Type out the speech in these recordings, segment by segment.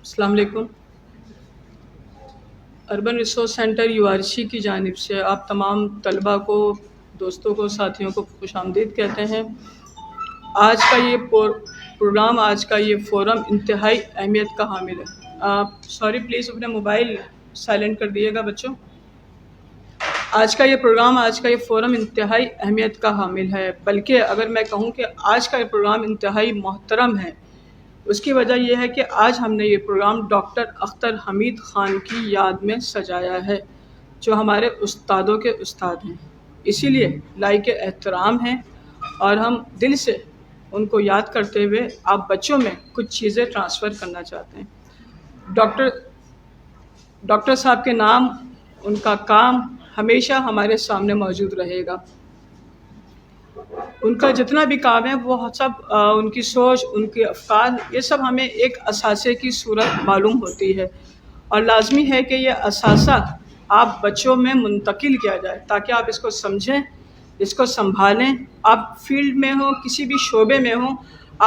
السلام علیکم۔ Urban resource centre URC کی جانب سے آپ تمام طلباء کو، دوستوں کو، ساتھیوں کو خوش آمدید کہتے ہیں۔ آج کا یہ پروگرام، آج کا یہ فورم انتہائی اہمیت کا حامل ہے۔ آپ سوری پلیز اپنے موبائل سائلنٹ کر دیے گا بچوں۔ آج کا یہ پروگرام، آج کا یہ فورم انتہائی اہمیت کا حامل ہے، بلکہ اگر میں کہوں کہ آج کا یہ پروگرام انتہائی محترم ہے، اس کی وجہ یہ ہے کہ آج ہم نے یہ پروگرام ڈاکٹر اختر حمید خان کی یاد میں سجایا ہے، جو ہمارے استادوں کے استاد ہیں۔ اسی لیے لائق احترام ہیں اور ہم دل سے ان کو یاد کرتے ہوئے آپ بچوں میں کچھ چیزیں ٹرانسفر کرنا چاہتے ہیں۔ ڈاکٹر صاحب کے نام، ان کا کام ہمیشہ ہمارے سامنے موجود رہے گا۔ ان کا جتنا بھی کام ہے وہ سب، ان کی سوچ، ان کے افکار، یہ سب ہمیں ایک اثاثے کی صورت معلوم ہوتی ہے، اور لازمی ہے کہ یہ اثاثہ آپ بچوں میں منتقل کیا جائے تاکہ آپ اس کو سمجھیں، اس کو سنبھالیں۔ آپ فیلڈ میں ہوں، کسی بھی شعبے میں ہوں،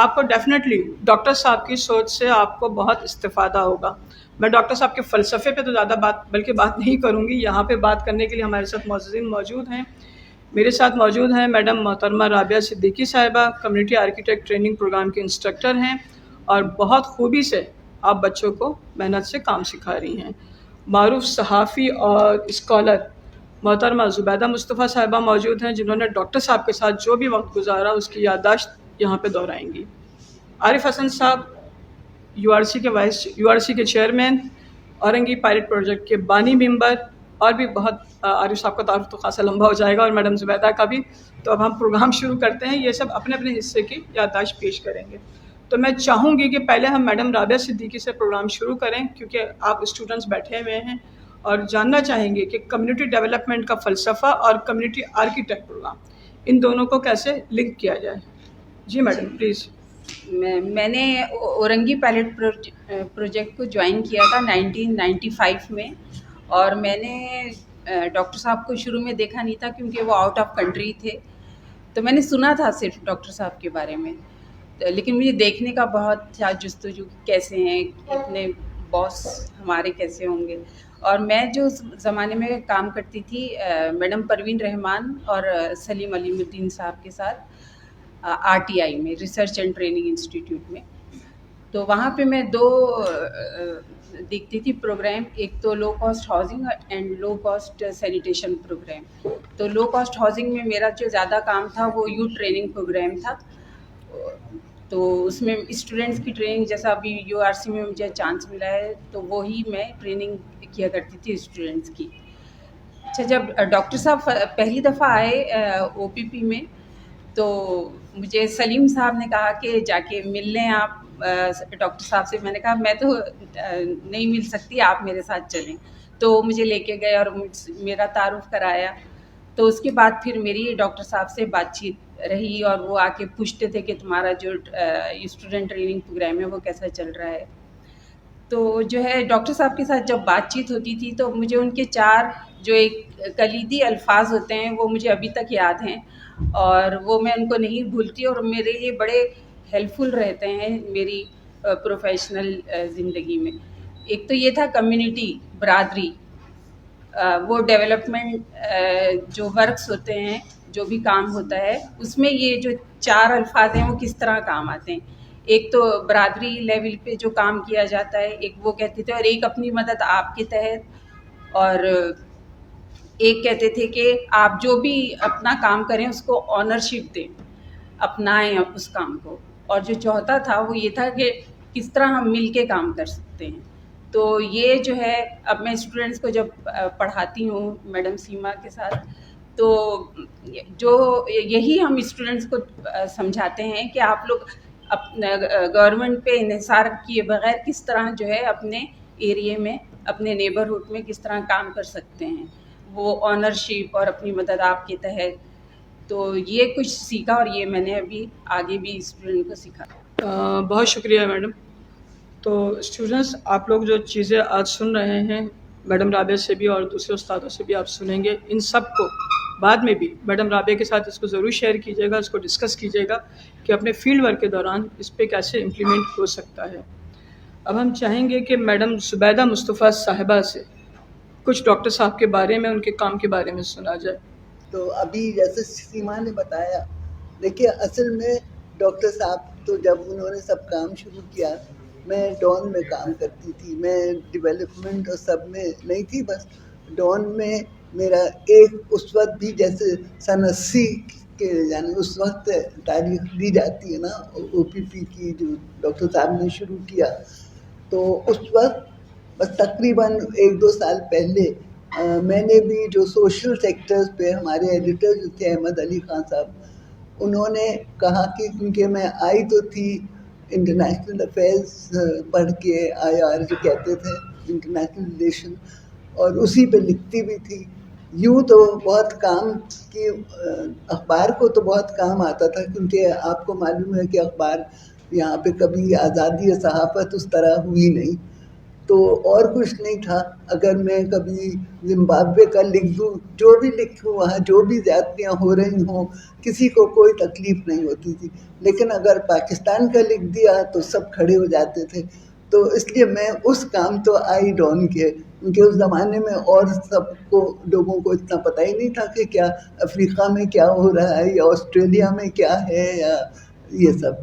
آپ کو ڈیفینیٹلی ڈاکٹر صاحب کی سوچ سے آپ کو بہت استفادہ ہوگا۔ میں ڈاکٹر صاحب کے فلسفے پہ تو زیادہ بات نہیں کروں گی۔ یہاں پہ بات کرنے کے لیے ہمارے ساتھ معززین موجود ہیں۔ میرے ساتھ موجود ہیں میڈم محترمہ رابعہ صدیقی صاحبہ، کمیونٹی آرکیٹیکٹ ٹریننگ پروگرام کے انسٹرکٹر ہیں اور بہت خوبی سے آپ بچوں کو محنت سے کام سکھا رہی ہیں۔ معروف صحافی اور اسکالر محترمہ زبیدہ مصطفیٰ صاحبہ موجود ہیں، جنہوں نے ڈاکٹر صاحب کے ساتھ جو بھی وقت گزارا اس کی یادداشت یہاں پہ دہرائیں گی۔ عارف حسن صاحب URC کے چیئرمین، اورنگی پائلٹ پروجیکٹ کے بانی ممبر، اور بھی بہت، عارف صاحب کا تعارف تو خاصا لمبا ہو جائے گا اور میڈم زبیدہ کا بھی۔ تو اب ہم پروگرام شروع کرتے ہیں۔ یہ سب اپنے اپنے حصے کی یادداشت پیش کریں گے۔ تو میں چاہوں گی کہ پہلے ہم میڈم رابعہ صدیقی سے پروگرام شروع کریں، کیونکہ آپ اسٹوڈنٹس بیٹھے ہوئے ہیں اور جاننا چاہیں گے کہ کمیونٹی ڈیولپمنٹ کا فلسفہ اور کمیونٹی آرکیٹیکٹ پروگرام، ان دونوں کو کیسے لنک کیا جائے۔ جی میڈم پلیز۔ میں نے اورنگی پائلٹ پروجیکٹ کو جوائن کیا تھا 1995 میں، اور میں نے ڈاکٹر صاحب کو شروع میں دیکھا نہیں تھا کیونکہ وہ آؤٹ آف کنٹری تھے، تو میں نے سنا تھا صرف ڈاکٹر صاحب کے بارے میں، لیکن مجھے دیکھنے کا بہت تھا جستجو کیسے ہیں، اتنے باس ہمارے کیسے ہوں گے۔ اور میں جو زمانے میں کام کرتی تھی میڈم پروین رحمان اور سلیم علیم الدین صاحب کے ساتھ RTI میں، ریسرچ اینڈ ٹریننگ انسٹیٹیوٹ میں، تو وہاں پہ میں دو دیکھتی تھی پروگرام، ایک تو low cost housing and low cost sanitation programme. تو لو کاسٹ ہاؤسنگ میں میرا جو زیادہ کام تھا وہ یوتھ ٹریننگ پروگرام تھا، تو اس میں اسٹوڈنٹس کی ٹریننگ، جیسا ابھی URC میں مجھے چانس ملا ہے تو وہی میں ٹریننگ کیا کرتی تھی اسٹوڈنٹس کی۔ اچھا، جب ڈاکٹر صاحب پہلی دفعہ آئے OPP میں، تو مجھے سلیم صاحب نے کہا کہ جا کے مل لیں آپ ڈاکٹر صاحب سے۔ میں نے کہا میں تو نہیں مل سکتی، آپ میرے ساتھ چلیں۔ تو مجھے لے کے گئے اور میرا تعارف کرایا۔ تو اس کے بعد پھر میری ڈاکٹر صاحب سے بات چیت رہی، اور وہ آ کے پوچھتے تھے کہ تمہارا جو اسٹوڈنٹ ٹریننگ پروگرام ہے وہ کیسا چل رہا ہے۔ تو جو ہے ڈاکٹر صاحب کے ساتھ جب بات چیت ہوتی تھی تو مجھے ان کے 4 جو ایک کلیدی الفاظ ہوتے ہیں وہ مجھے ابھی تک یاد ہیں، اور وہ میں ان کو نہیں بھولتی، اور میرے لیے بڑے ہیلپ فل رہتے ہیں میری پروفیشنل زندگی میں۔ ایک تو یہ تھا کمیونٹی، برادری، وہ ڈیولپمنٹ جو ورکس ہوتے ہیں، جو بھی کام ہوتا ہے اس میں یہ جو 4 الفاظ ہیں وہ کس طرح کام آتے ہیں۔ ایک تو برادری لیول پہ جو کام کیا جاتا ہے، ایک وہ کہتے تھے، اور ایک اپنی مدد آپ کے تحت، اور ایک کہتے تھے کہ آپ جو بھی اپنا کام کریں اس کو آنرشپ دیں، اپنائیں اس کام کو، اور جو چوتھا تھا وہ یہ تھا کہ کس طرح ہم مل کے کام کر سکتے ہیں۔ تو یہ جو ہے، اب میں اسٹوڈنٹس کو جب پڑھاتی ہوں میڈم سیما کے ساتھ، تو جو یہی ہم اسٹوڈنٹس کو سمجھاتے ہیں کہ آپ لوگ اپنا گورنمنٹ پہ انحصار کیے بغیر کس طرح جو ہے اپنے ایریے میں، اپنے نیبرہڈ میں کس طرح کام کر سکتے ہیں، وہ آنرشپ اور اپنی مدد آپ کے تحت۔ تو یہ کچھ سیکھا، اور یہ میں نے ابھی آگے بھی اسٹوڈنٹ کو سکھا۔ بہت شکریہ میڈم۔ تو اسٹوڈنٹس، آپ لوگ جو چیزیں آج سن رہے ہیں میڈم رابعہ سے بھی اور دوسرے استادوں سے بھی آپ سنیں گے، ان سب کو بعد میں بھی میڈم رابعہ کے ساتھ اس کو ضرور شیئر کیجیے گا، اس کو ڈسکس کیجیے گا کہ اپنے فیلڈ ورک کے دوران اس پہ کیسے امپلیمنٹ ہو سکتا ہے۔ اب ہم چاہیں گے کہ میڈم زبیدہ مصطفیٰ صاحبہ سے کچھ ڈاکٹر صاحب کے بارے میں، ان کے کام کے بارے میں سنا جائے. تو ابھی جیسے سیما نے بتایا، دیکھیے اصل میں ڈاکٹر صاحب تو جب انہوں نے سب کام شروع کیا، میں ڈان میں کام کرتی تھی، میں ڈیولپمنٹ اور سب میں نہیں تھی، بس ڈان میں میرا ایک اس وقت بھی جیسے سن 80 کے، یعنی اس وقت تاریخ لی جاتی ہے نا او پی پی کی، جو ڈاکٹر صاحب نے شروع کیا، تو اس وقت بس تقریباً 1-2 سال پہلے میں نے بھی جو سوشل سیکٹرز پہ ہمارے ایڈیٹر جو تھے احمد علی خان صاحب، انہوں نے کہا کہ کیونکہ میں آئی تو تھی انٹرنیشنل افیئرس پڑھ کے، آئی آر جو کہتے تھے انٹرنیشنل ریلیشن، اور اسی پہ لکھتی بھی تھی. یوں تو بہت کام کی اخبار کو تو بہت کام آتا تھا، کیونکہ آپ کو معلوم ہے کہ اخبار یہاں پہ کبھی آزادی صحافت اس طرح ہوئی نہیں، تو اور کچھ نہیں تھا. اگر میں کبھی زمبابوے کا لکھ دوں، جو بھی لکھوں وہاں جو بھی زیادتیاں ہو رہی ہوں، کسی کو کوئی تکلیف نہیں ہوتی تھی، لیکن اگر پاکستان کا لکھ دیا تو سب کھڑے ہو جاتے تھے. تو اس لیے میں اس کام تو آئی ڈون کے، کیونکہ اس زمانے میں اور سب کو لوگوں کو اتنا پتہ ہی نہیں تھا کہ کیا افریقہ میں کیا ہو رہا ہے، یا آسٹریلیا میں کیا ہے، یا یہ سب.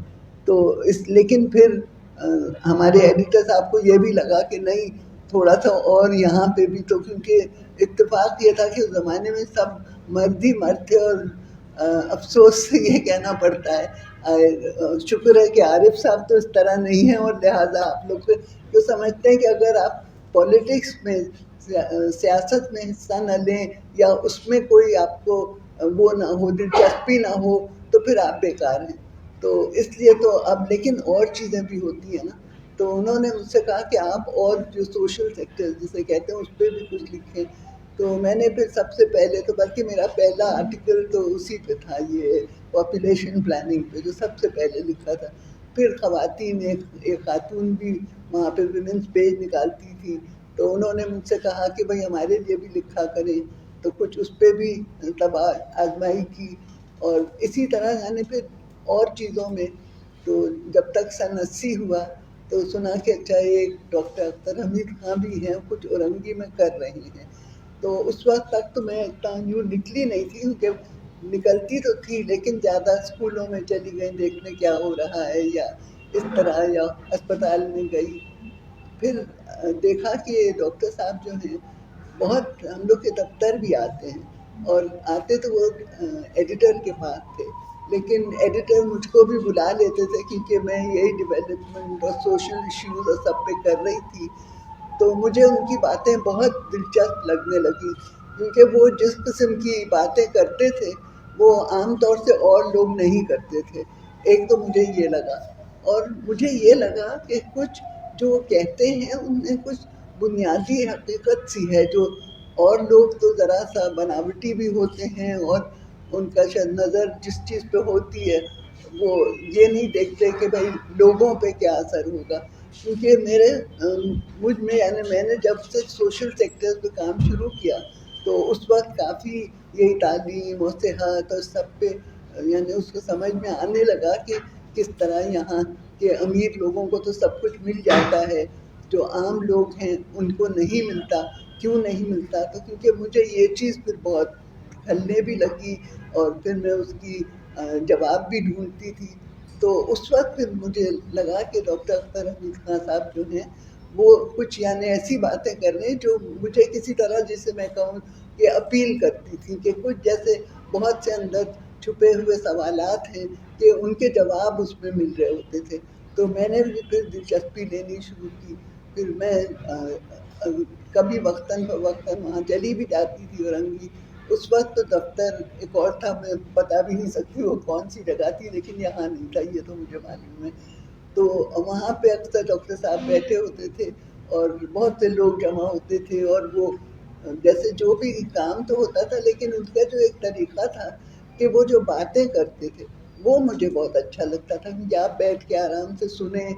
تو لیکن پھر ہمارے ایڈیٹر صاحب کو یہ بھی لگا کہ نہیں، تھوڑا سا اور یہاں پہ بھی، تو کیونکہ اتفاق یہ تھا کہ اس زمانے میں سب مرد ہی مرد تھے، اور افسوس سے یہ کہنا پڑتا ہے، شکر ہے کہ عارف صاحب تو اس طرح نہیں ہیں، اور لہٰذا آپ لوگ جو سمجھتے ہیں کہ اگر آپ پولیٹکس میں، سیاست میں حصہ نہ لیں، یا اس میں کوئی آپ کو وہ نہ ہو، دلچسپی نہ ہو، تو پھر آپ بیکار ہیں. تو اس لیے تو اب لیکن اور چیزیں بھی ہوتی ہیں نا. تو انہوں نے مجھ سے کہا کہ آپ اور جو سوشل سیکٹر جسے کہتے ہیں اس پہ بھی کچھ لکھیں. تو میں نے پھر سب سے پہلے تو، بلکہ میرا پہلا آرٹیکل تو اسی پہ تھا، یہ پاپولیشن پلاننگ پہ، جو سب سے پہلے لکھا تھا. پھر خواتین، ایک خاتون بھی وہاں پہ ویمنس پیج نکالتی تھی، تو انہوں نے مجھ سے کہا کہ بھائی ہمارے لیے بھی لکھا کریں، تو کچھ اس پہ بھی تب آزمائی کی. اور اسی طرح یعنی پھر اور چیزوں میں. تو جب تک سن 80 ہوا تو سنا کہ اچھا ایک ڈاکٹر اختر حمید خان بھی ہیں، کچھ اورنگی میں کر رہے ہیں. تو اس وقت تک تو میں اتنا یوں نکلی نہیں تھی، کیونکہ نکلتی تو تھی لیکن زیادہ اسکولوں میں چلی گئی دیکھنے کیا ہو رہا ہے، یا اس طرح، یا اسپتال میں گئی. پھر دیکھا کہ ڈاکٹر صاحب جو ہیں بہت، ہم لوگ کے دفتر بھی آتے ہیں، اور آتے تو وہ ایڈیٹر کے پاس تھے، لیکن ایڈیٹر مجھ کو بھی بلا لیتے تھے، کیونکہ میں یہی ڈیولپمنٹ اور سوشل ایشوز اور سب پہ کر رہی تھی. تو مجھے ان کی باتیں بہت دلچسپ لگنے لگی، کیونکہ وہ جس قسم کی باتیں کرتے تھے وہ عام طور سے اور لوگ نہیں کرتے تھے. ایک تو مجھے یہ لگا، اور مجھے یہ لگا کہ کچھ جو وہ کہتے ہیں ان میں کچھ بنیادی حقیقت سی ہے، جو اور لوگ تو ذرا سا بناوٹی بھی ہوتے ہیں، اور ان کا شاید نظر جس چیز پہ ہوتی ہے وہ یہ نہیں دیکھتے کہ بھائی لوگوں پہ کیا اثر ہوگا. کیونکہ مجھ میں، یعنی میں نے جب سے سوشل سیکٹر پہ کام شروع کیا تو اس وقت کافی یہی تعلیم اور صحت اور سب پہ، یعنی اس کو سمجھ میں آنے لگا کہ کس طرح یہاں کے امیر لوگوں کو تو سب کچھ مل جاتا ہے، جو عام لوگ ہیں ان کو نہیں ملتا. کیوں نہیں ملتا؟ تو کیونکہ مجھے یہ چیز پھر بہت کھلنے بھی لگی، اور پھر میں اس کی جواب بھی ڈھونڈتی تھی. تو اس وقت پھر مجھے لگا کہ ڈاکٹر اختر حمید خان صاحب جو ہیں وہ کچھ یعنی ایسی باتیں کر رہے ہیں جو مجھے کسی طرح، جسے میں کہوں کہ اپیل کرتی تھی، کہ کچھ جیسے بہت سے اندر چھپے ہوئے سوالات ہیں کہ ان کے جواب اس میں مل رہے ہوتے تھے. تو میں نے بھی پھر دلچسپی لینی شروع کی. پھر میں کبھی وقتاً فوقتاً وہاں چلی بھی جاتی تھی اورنگی. اس وقت تو دفتر ایک اور تھا، میں بتا بھی نہیں سکتی وہ کون سی جگہ تھی، لیکن یہاں نہیں تھا، یہ تو مجھے معلوم ہے. تو وہاں پہ اکثر ڈاکٹر صاحب بیٹھے ہوتے تھے، اور بہت سے لوگ جمع ہوتے تھے، اور وہ جیسے جو بھی کام تو ہوتا تھا، لیکن ان کا جو ایک طریقہ تھا کہ وہ جو باتیں کرتے تھے وہ مجھے بہت اچھا لگتا تھا، کہ آپ بیٹھ کے آرام سے سنیں،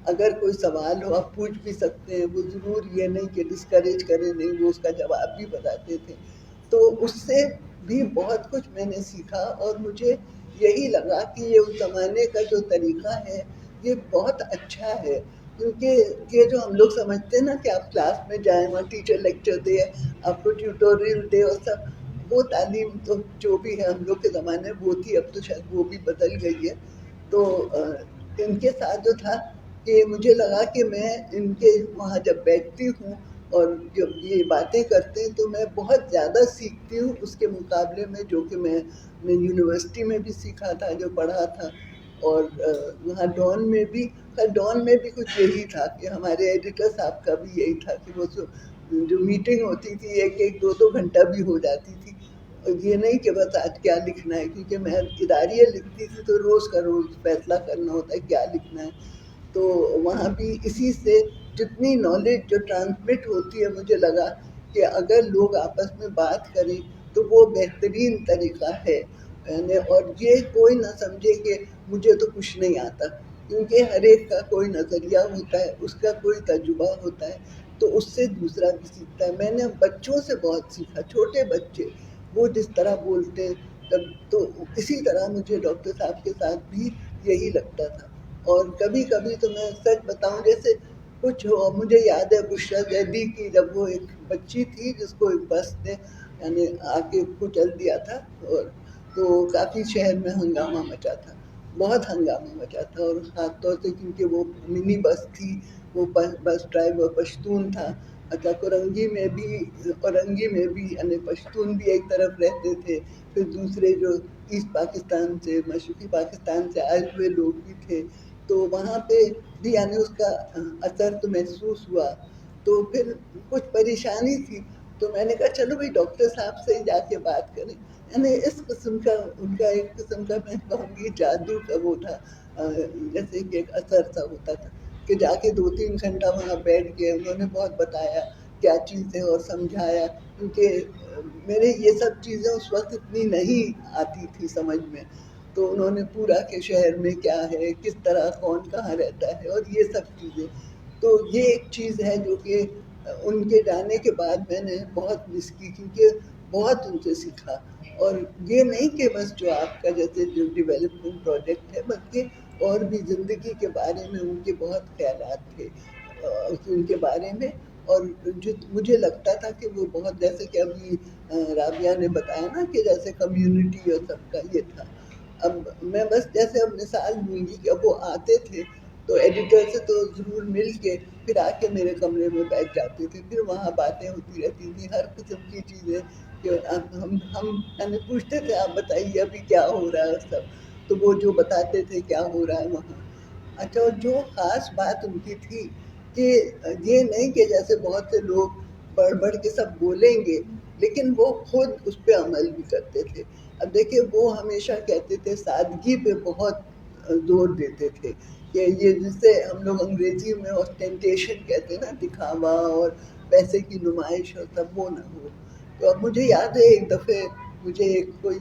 اگر کوئی سوال ہو آپ پوچھ بھی سکتے ہیں. وہ ضرور یہ نہیں کہ ڈسکریج کریں، نہیں، وہ اس کا جواب بھی بتاتے تھے. تو اس سے بھی بہت کچھ میں نے سیکھا، اور مجھے یہی لگا کہ یہ اس زمانے کا جو طریقہ ہے یہ بہت اچھا ہے. کیونکہ یہ جو ہم لوگ سمجھتے ہیں نا کہ آپ کلاس میں جائیں وہاں ٹیچر لیکچر دے, آپ کو ٹیوٹوریل دے اور سب, وہ تعلیم تو جو بھی ہے ہم لوگ کے زمانے میں وہ تھی, اب تو شاید وہ بھی بدل گئی ہے. تو ان کے ساتھ جو تھا کہ مجھے لگا کہ میں ان کے وہاں جب بیٹھتی ہوں اور جب یہ باتیں کرتے ہیں تو میں بہت زیادہ سیکھتی ہوں اس کے مقابلے میں جو کہ میں نے یونیورسٹی میں بھی سیکھا تھا, جو پڑھا تھا. اور وہاں ڈان میں بھی کچھ یہی تھا کہ ہمارے ایڈیٹر صاحب کا بھی یہی تھا کہ وہ جو میٹنگ ہوتی تھی 1-2 گھنٹہ بھی ہو جاتی تھی. یہ نہیں کہ بس آج کیا لکھنا ہے, کیونکہ میں اداریہ لکھتی تھی تو روز کا روز فیصلہ کرنا ہوتا ہے کیا لکھنا ہے. تو وہاں بھی اسی سے جتنی نالج جو ٹرانسمٹ ہوتی ہے, مجھے لگا کہ اگر لوگ آپس میں بات کریں تو وہ بہترین طریقہ ہے. اور یہ کوئی نہ سمجھے کہ مجھے تو کچھ نہیں آتا, کیونکہ ہر ایک کا کوئی نظریہ ہوتا ہے, اس کا کوئی تجربہ ہوتا ہے, تو اس سے دوسرا بھی سیکھتا ہے. میں نے بچوں سے بہت سیکھا, چھوٹے بچے وہ جس طرح بولتے ہیں تو اسی طرح مجھے ڈاکٹر صاحب کے ساتھ بھی یہی لگتا تھا. اور کبھی کبھی تو میں سچ بتاؤں, جیسے کچھ مجھے یاد ہے بشریٰ زیدی کی, جب وہ ایک بچی تھی جس کو ایک بس نے یعنی آ کے کچل دیا تھا, اور تو کافی شہر میں ہنگامہ مچا تھا, بہت ہنگامہ مچا تھا. اور خاص طور سے کیونکہ وہ منی بس تھی, وہ بس ڈرائیور پشتون تھا. اچھا, اورنگی میں بھی یعنی پشتون بھی ایک طرف رہتے تھے, پھر دوسرے جو ایسٹ پاکستان سے مشرقی پاکستان سے آئے ہوئے لوگ بھی تھے, تو وہاں پہ بھی یعنی اس کا اثر تو محسوس ہوا. تو پھر کچھ پریشانی تھی, تو میں نے کہا چلو بھائی ڈاکٹر صاحب سے ہی جا کے بات کریں. یعنی اس قسم کا ان کا ایک قسم کا میں کہوں گی جادو کا وہ تھا, جیسے کہ ایک اثر سا ہوتا تھا کہ جا کے 2-3 گھنٹہ وہاں بیٹھ کے انہوں نے بہت بتایا کیا چیز ہے اور سمجھایا, کیونکہ میرے یہ سب چیزیں اس وقت اتنی نہیں آتی تھی سمجھ میں. تو انہوں نے پورا کہ شہر میں کیا ہے, کس طرح کون کہاں رہتا ہے, اور یہ سب چیزیں. تو یہ ایک چیز ہے جو کہ ان کے جانے کے بعد میں نے بہت مس کی, کیونکہ بہت ان سے سیکھا. اور یہ نہیں کہ بس جو آپ کا جیسے جو ڈیولپمنٹ پروجیکٹ ہے, بلکہ اور بھی زندگی کے بارے میں ان کے بہت خیالات تھے ان کے بارے میں. اور جو مجھے لگتا تھا کہ وہ بہت, جیسے کہ ابھی رابعہ نے بتایا نا کہ جیسے کمیونٹی اور سب کا یہ تھا. اب میں بس جیسے اب مثال دوں گی کہ اب وہ آتے تھے تو ایڈیٹر سے تو ضرور مل کے پھر آ کے میرے کمرے میں بیٹھ جاتے تھے, پھر وہاں باتیں ہوتی رہتی تھیں ہر قسم کی چیزیں, کہ ہم پوچھتے تھے آپ بتائیے ابھی کیا ہو رہا ہے سب, تو وہ جو بتاتے تھے کیا ہو رہا ہے وہاں. اچھا, اور جو خاص بات ان کی تھی کہ یہ نہیں کہ جیسے بہت سے لوگ بڑھ بڑھ کے سب بولیں گے, لیکن وہ خود اس پہ عمل بھی کرتے تھے. اب دیکھیے وہ ہمیشہ کہتے تھے, سادگی پہ بہت زور دیتے تھے کہ یہ جسے ہم لوگ انگریزی میں آسٹینٹیشن کہتے ہیں نا, دکھاوا اور پیسے کی نمائش اور سب وہ نہ ہو. تو اب مجھے یاد ہے ایک دفعہ مجھے ایک کوئی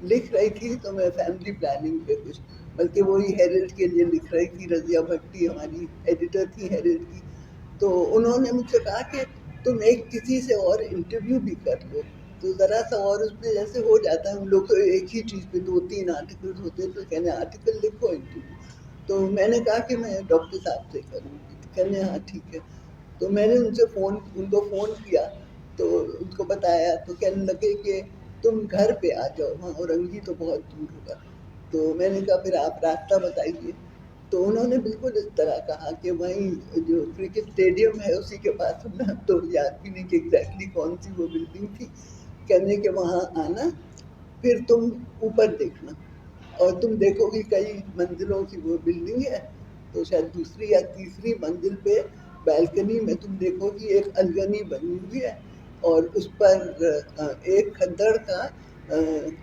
لکھ رہی تھی, تو میں فیملی پلاننگ پہ کچھ, بلکہ وہی ہیرلڈ کے لیے لکھ رہی تھی, رضیہ بھٹی ہماری ایڈیٹر تھی ہیرلڈ کی. تو انہوں نے مجھ سے کہا کہ تم ایک کسی سے اور انٹرویو بھی کر لو, تو ذرا سا اور اس میں جیسے ہو جاتا ہے, ان لوگ کو ایک ہی چیز پہ 2-3 آرٹیکل ہوتے ہیں, تو کہنے آرٹیکل لکھو انٹرویو. تو میں نے کہا کہ میں ڈاکٹر صاحب سے کروں گی, کہنے ہاں ٹھیک ہے. تو میں نے ان کو فون کیا, تو ان کو بتایا, تو کہنے لگے کہ تم گھر پہ آ جاؤ, وہاں اورنگی تو بہت دور ہوگا. تو میں نے کہا پھر آپ راستہ بتائیے. تو انہوں نے بالکل اس طرح کہا کہ وہیں جو کرکٹ اسٹیڈیم ہے اسی کے پاس, ہم تو یاد بھی نہیں کہ ایگزیکٹلی کون سی وہ بلڈنگ تھی, کہنے کہ وہاں آنا, پھر تم اوپر دیکھنا, اور تم دیکھو گی کئی منزلوں کی وہ بلڈنگ ہے, تو شاید 2 یا 3 منزل پہ بالکنی میں تم دیکھو گی ایک الگنی بنی ہوئی ہے, اور اس پر ایک کھدڑ کا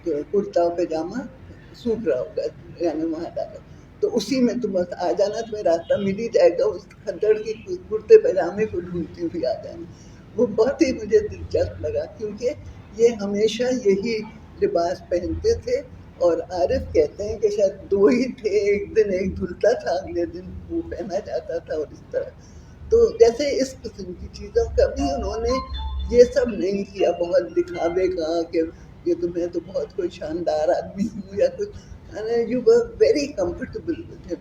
کرتا پاجامہ سوکھ رہا ہوگا, یعنی وہاں ڈالا, تو اسی میں تم بس آ جانا, تمہیں راستہ مل ہی جائے گا, اس کھدڑ کی کرتے پاجامے کو ڈھونڈتی ہوئی آ جانا. وہ بہت ہی مجھے دلچسپ لگا, کیونکہ یہ ہمیشہ یہی لباس پہنتے تھے. اور عارف کہتے ہیں کہ شاید 2 ہی تھے, ایک دن ایک دھلتا تھا, اگلے دن وہ پہنا جاتا تھا, اور اس طرح. تو جیسے اس قسم کی چیزوں, کبھی انہوں نے یہ سب نہیں کیا بہت دکھاوے کا کہ یہ تو میں تو بہت کوئی شاندار آدمی ہوں یا کچھ. and you were very comfortable with him.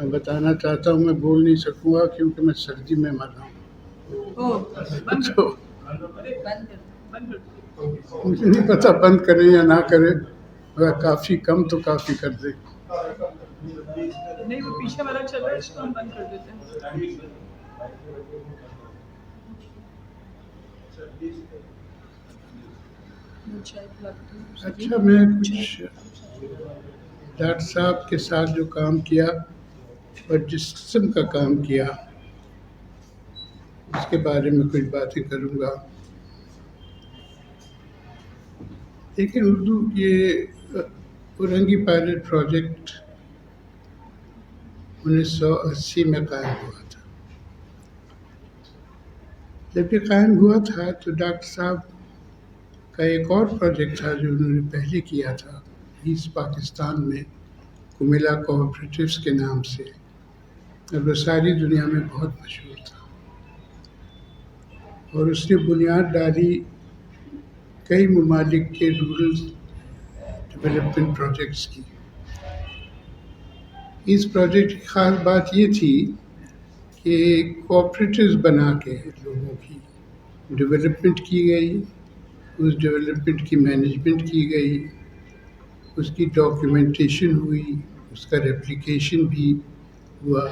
میں بتانا چاہتا ہوں، میں بول نہیں سکوں گا کیونکہ میں سردی میں مر رہا ہوں. تو بند کر مجھے نہیں پتہ بند کریں یا نہ کریں، اگر کافی کم تو کافی کر دیں. نہیں، وہ پیچھے والا چل رہا ہے، اس کو ہم بند کر دیتے ہیں. اچھا، میں کچھ ڈاکٹر صاحب کے ساتھ جو کام کیا اور جس قسم کا کام کیا اس کے بارے میں کچھ باتیں کروں گا. لیکن اردو یہ اورنگی پائلٹ پروجیکٹ 1980 میں قائم ہوا تھا. جب یہ قائم ہوا تھا تو ڈاکٹر صاحب کا ایک اور پروجیکٹ تھا جو انہوں نے پہلے کیا تھا ایسٹ پاکستان میں، کمیلا کوآپریٹیوس کے نام سے، اور وہ ساری دنیا میں بہت مشہور تھا. اور اس نے بنیاد ڈالی کئی ممالک کے رورل ڈیولپمنٹ پروجیکٹس کی. اس پروجیکٹ کی خاص بات یہ تھی کہ کوآپریٹیوز بنا کے لوگوں کی ڈیولپمنٹ کی گئی، اس ڈیولپمنٹ کی مینجمنٹ کی گئی، اس کی ڈاکیومنٹیشن ہوئی، اس کا ریپلیکیشن بھی ہوا.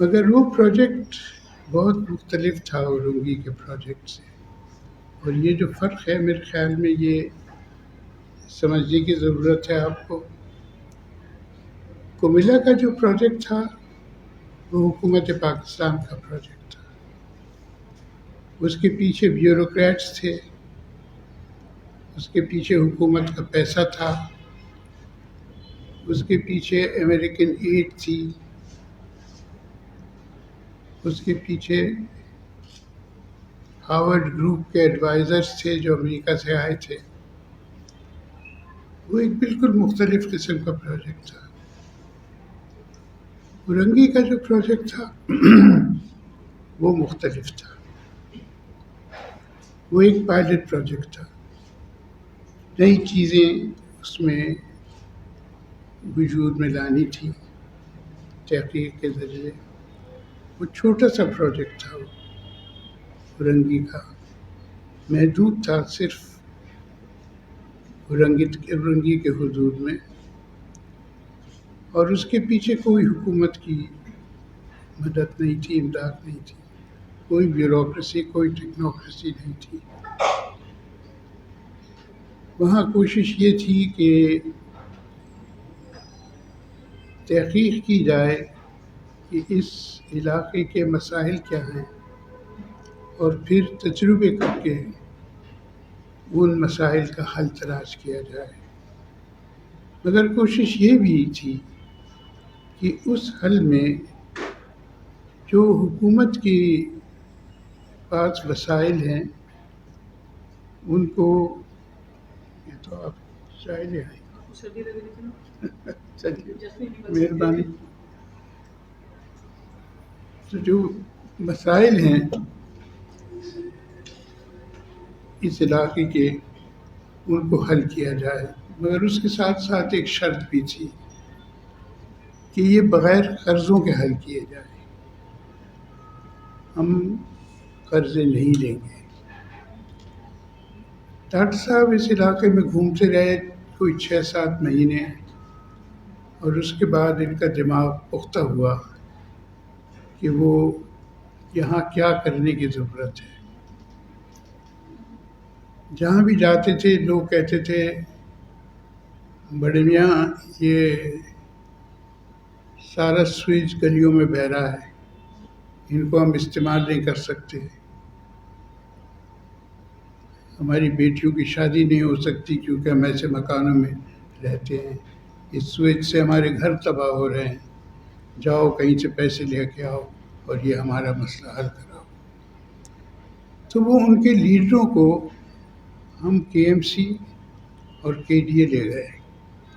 مگر وہ پروجیکٹ بہت مختلف تھا اورنگی کے پروجیکٹ سے. اور یہ جو فرق ہے میرے خیال میں یہ سمجھنے کی ضرورت ہے آپ کو. کمیلا کا جو پروجیکٹ تھا وہ حکومت پاکستان کا پروجیکٹ تھا. اس کے پیچھے بیوروکریٹس تھے، اس کے پیچھے حکومت کا پیسہ تھا، اس کے پیچھے امریکن ایڈ تھی، اس کے پیچھے ہارورڈ گروپ کے ایڈوائزرز تھے جو امریکہ سے آئے تھے. وہ ایک بالکل مختلف قسم کا پروجیکٹ تھا. اورنگی کا جو پروجیکٹ تھا وہ مختلف تھا. وہ ایک پائلٹ پروجیکٹ تھا. نئی چیزیں اس میں وجود میں لانی تھی تحقیق کے ذریعے. وہ چھوٹا سا پروجیکٹ تھا، وہ اورنگی کا محدود تھا صرف اورنگی کے حدود میں، اور اس کے پیچھے کوئی حکومت کی مدد نہیں تھی، امداد نہیں تھی، کوئی بیوروکریسی، کوئی ٹیکنوکریسی نہیں تھی. وہاں کوشش یہ تھی کہ تحقیق کی جائے کہ اس علاقے کے مسائل کیا ہیں، اور پھر تجربے کر کے ان مسائل کا حل تلاش کیا جائے. مگر کوشش یہ بھی تھی کہ اس حل میں جو حکومت کی پاس وسائل ہیں ان کو، یہ تو آپ چائے لے آئیں. چلیے، مہربانی. تو جو مسائل ہیں اس علاقے کے ان کو حل کیا جائے. مگر اس کے ساتھ ساتھ ایک شرط بھی تھی کہ یہ بغیر قرضوں کے حل کیے جائیں. ہم قرضے نہیں لیں گے. ڈاکٹر صاحب اس علاقے میں گھومتے رہے کوئی 6-7 مہینے، اور اس کے بعد ان کا دماغ پختہ ہوا کہ وہ یہاں کیا کرنے کی ضرورت ہے. جہاں بھی جاتے تھے لوگ کہتے تھے بڑے میاں یہ سارا سوئچ گلیوں میں بہہ رہا ہے، ان کو ہم استعمال نہیں کر سکتے، ہماری بیٹیوں کی شادی نہیں ہو سکتی کیونکہ ہم ایسے مکانوں میں رہتے ہیں، اس سوئچ سے ہمارے گھر تباہ ہو رہے ہیں، جاؤ کہیں سے پیسے لے کے آؤ اور یہ ہمارا مسئلہ حل کراؤ. تو وہ ان کے لیڈروں کو ہم KMC اور KDA لے گئے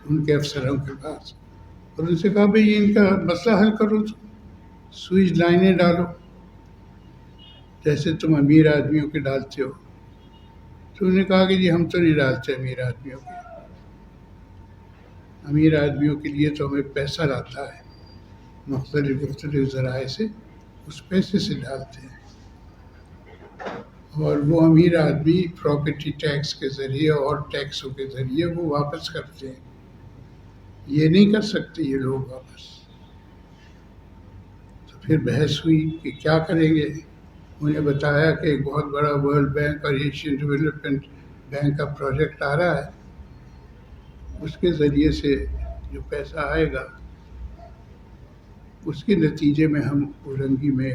ان کے افسروں کے پاس، اور ان سے کہا بھئی یہ ان کا مسئلہ حل کرو، تو سوئچ لائنیں ڈالو جیسے تم امیر آدمیوں کے ڈالتے ہو. تو انہوں نے کہا کہ جی ہم تو نہیں ڈالتے امیر آدمیوں کے. امیر آدمیوں کے لیے تو ہمیں پیسہ لاتا ہے، مختلف ذرائع سے اس پیسے سے ڈالتے ہیں، اور وہ امیر آدمی پراپرٹی ٹیکس کے ذریعے اور ٹیکسوں کے ذریعے وہ واپس کرتے ہیں. یہ نہیں کر سکتے یہ لوگ واپس. تو پھر بحث ہوئی کہ کیا کریں گے. انہیں بتایا کہ ایک بہت بڑا ورلڈ بینک اور ایشین ڈیولپمنٹ بینک کا پروجیکٹ آ رہا ہے، اس کے ذریعے سے جو پیسہ آئے گا اس کے نتیجے میں ہم اورنگی میں،